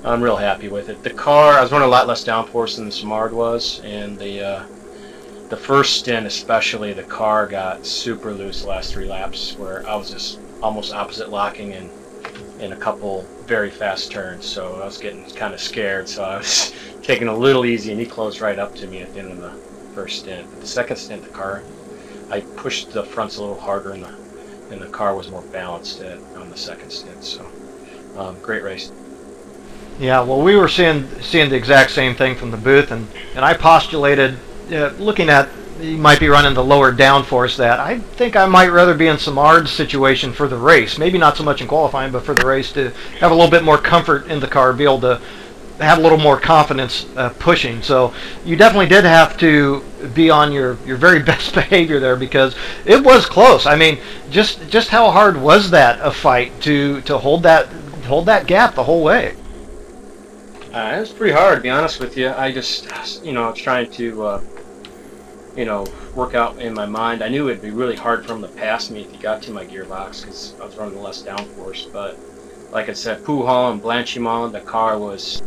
I'm real happy with it. The car, I was running a lot less downforce than the Samard was, and the first stint especially, the car got super loose the last 3 laps, where I was just almost opposite locking in a couple very fast turns, so I was getting kind of scared, so I was taking a little easy, and he closed right up to me at the end of the first stint. But the second stint, the car, I pushed the fronts a little harder, and the car was more balanced on the second stint, so great race. Yeah, well, we were seeing the exact same thing from the booth, and I postulated, looking at you might be running the lower downforce, that I think I might rather be in Samard's situation for the race. Maybe not so much in qualifying, but for the race, to have a little bit more comfort in the car, be able to have a little more confidence pushing. So you definitely did have to be on your very best behavior there, because it was close. I mean, just how hard was that a fight to hold that gap the whole way? It was pretty hard, to be honest with you. I just, trying to, work out in my mind. I knew it'd be really hard for him to pass me if he got to my gearbox, because I was running less downforce. But like I said, Pujol and Blanchimont, the car was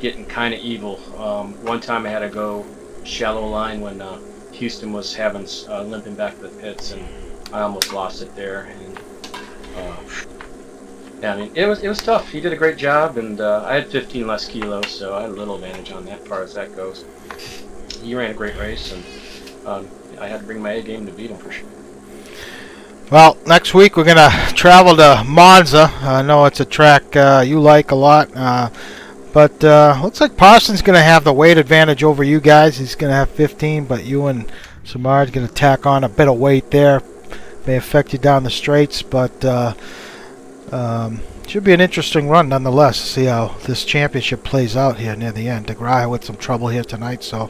getting kind of evil. One time I had to go shallow line when Houston was limping back to the pits, and I almost lost it there. And yeah, I mean, it was tough. He did a great job, and I had 15 less kilos, so I had a little advantage on that part as that goes. He ran a great race, and I had to bring my A game to beat him for sure. Well, next week we're going to travel to Monza. I know it's a track you like a lot, but looks like Parsons going to have the weight advantage over you guys. He's going to have 15, but you and Samard's going to tack on a bit of weight there. May affect you down the straights, but should be an interesting run nonetheless. See how this championship plays out here near the end. DeGraia with some trouble here tonight, so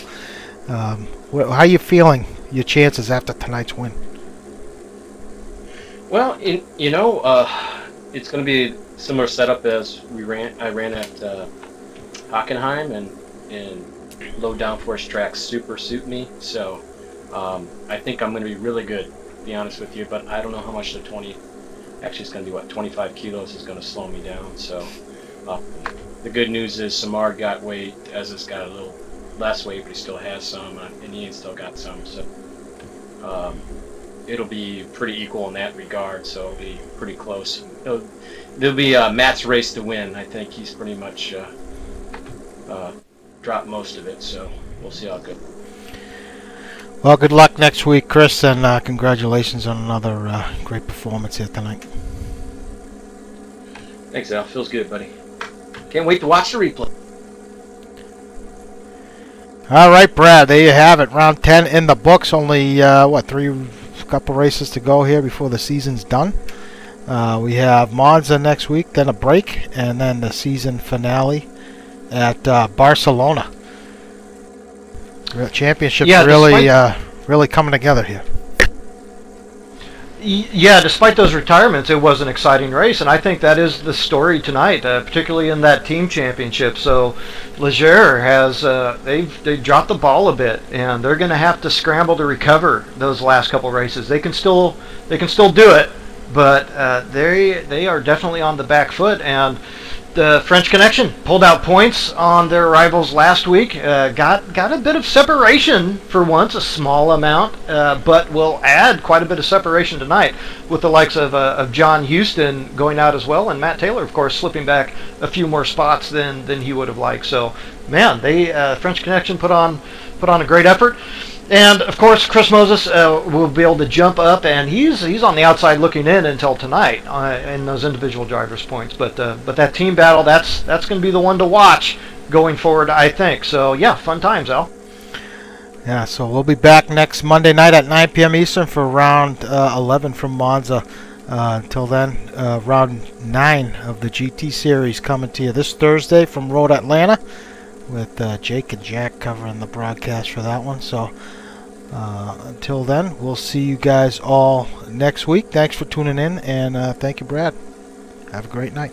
how are you feeling your chances after tonight's win? Well, it's going to be a similar setup as I ran at Hockenheim, and low downforce tracks super suit me. So I think I'm going to be really good, to be honest with you. But I don't know how much actually it's going to be 25 kilos is going to slow me down. So The good news is Samar got weight, Ezra's got a little less weight, but he still has some, and Ian still got some. So it'll be pretty equal in that regard. So it'll be pretty close. There'll be Matt's race to win. I think he's pretty much dropped most of it. So we'll see how it goes. Well, good luck next week, Chris, and congratulations on another great performance here tonight. Thanks, Al. Feels good, buddy. Can't wait to watch the replay. All right, Brad, there you have it. Round 10 in the books. Only, couple races to go here before the season's done. We have Monza next week, then a break, and then the season finale at Barcelona. Championship's really coming together here. Yeah, despite those retirements, it was an exciting race, and I think that is the story tonight, particularly in that team championship. So, Leger has they dropped the ball a bit, and they're going to have to scramble to recover those last couple races. They can still do it, but they are definitely on the back foot. And the French Connection pulled out points on their rivals last week. Got a bit of separation for once, a small amount, but will add quite a bit of separation tonight with the likes of John Houston going out as well, and Matt Taylor, of course, slipping back a few more spots than he would have liked. So, man, they French Connection put on a great effort. And of course, Chris Moses will be able to jump up, and he's on the outside looking in until tonight in those individual drivers' points. But that team battle, that's going to be the one to watch going forward, I think. So yeah, fun times, Al. Yeah, so we'll be back next Monday night at 9 p.m. Eastern for round 11 from Monza. Until then, round 9 of the GT Series coming to you this Thursday from Road Atlanta, with Jake and Jack covering the broadcast for that one. So until then, we'll see you guys all next week. Thanks for tuning in, and thank you, Brad. Have a great night.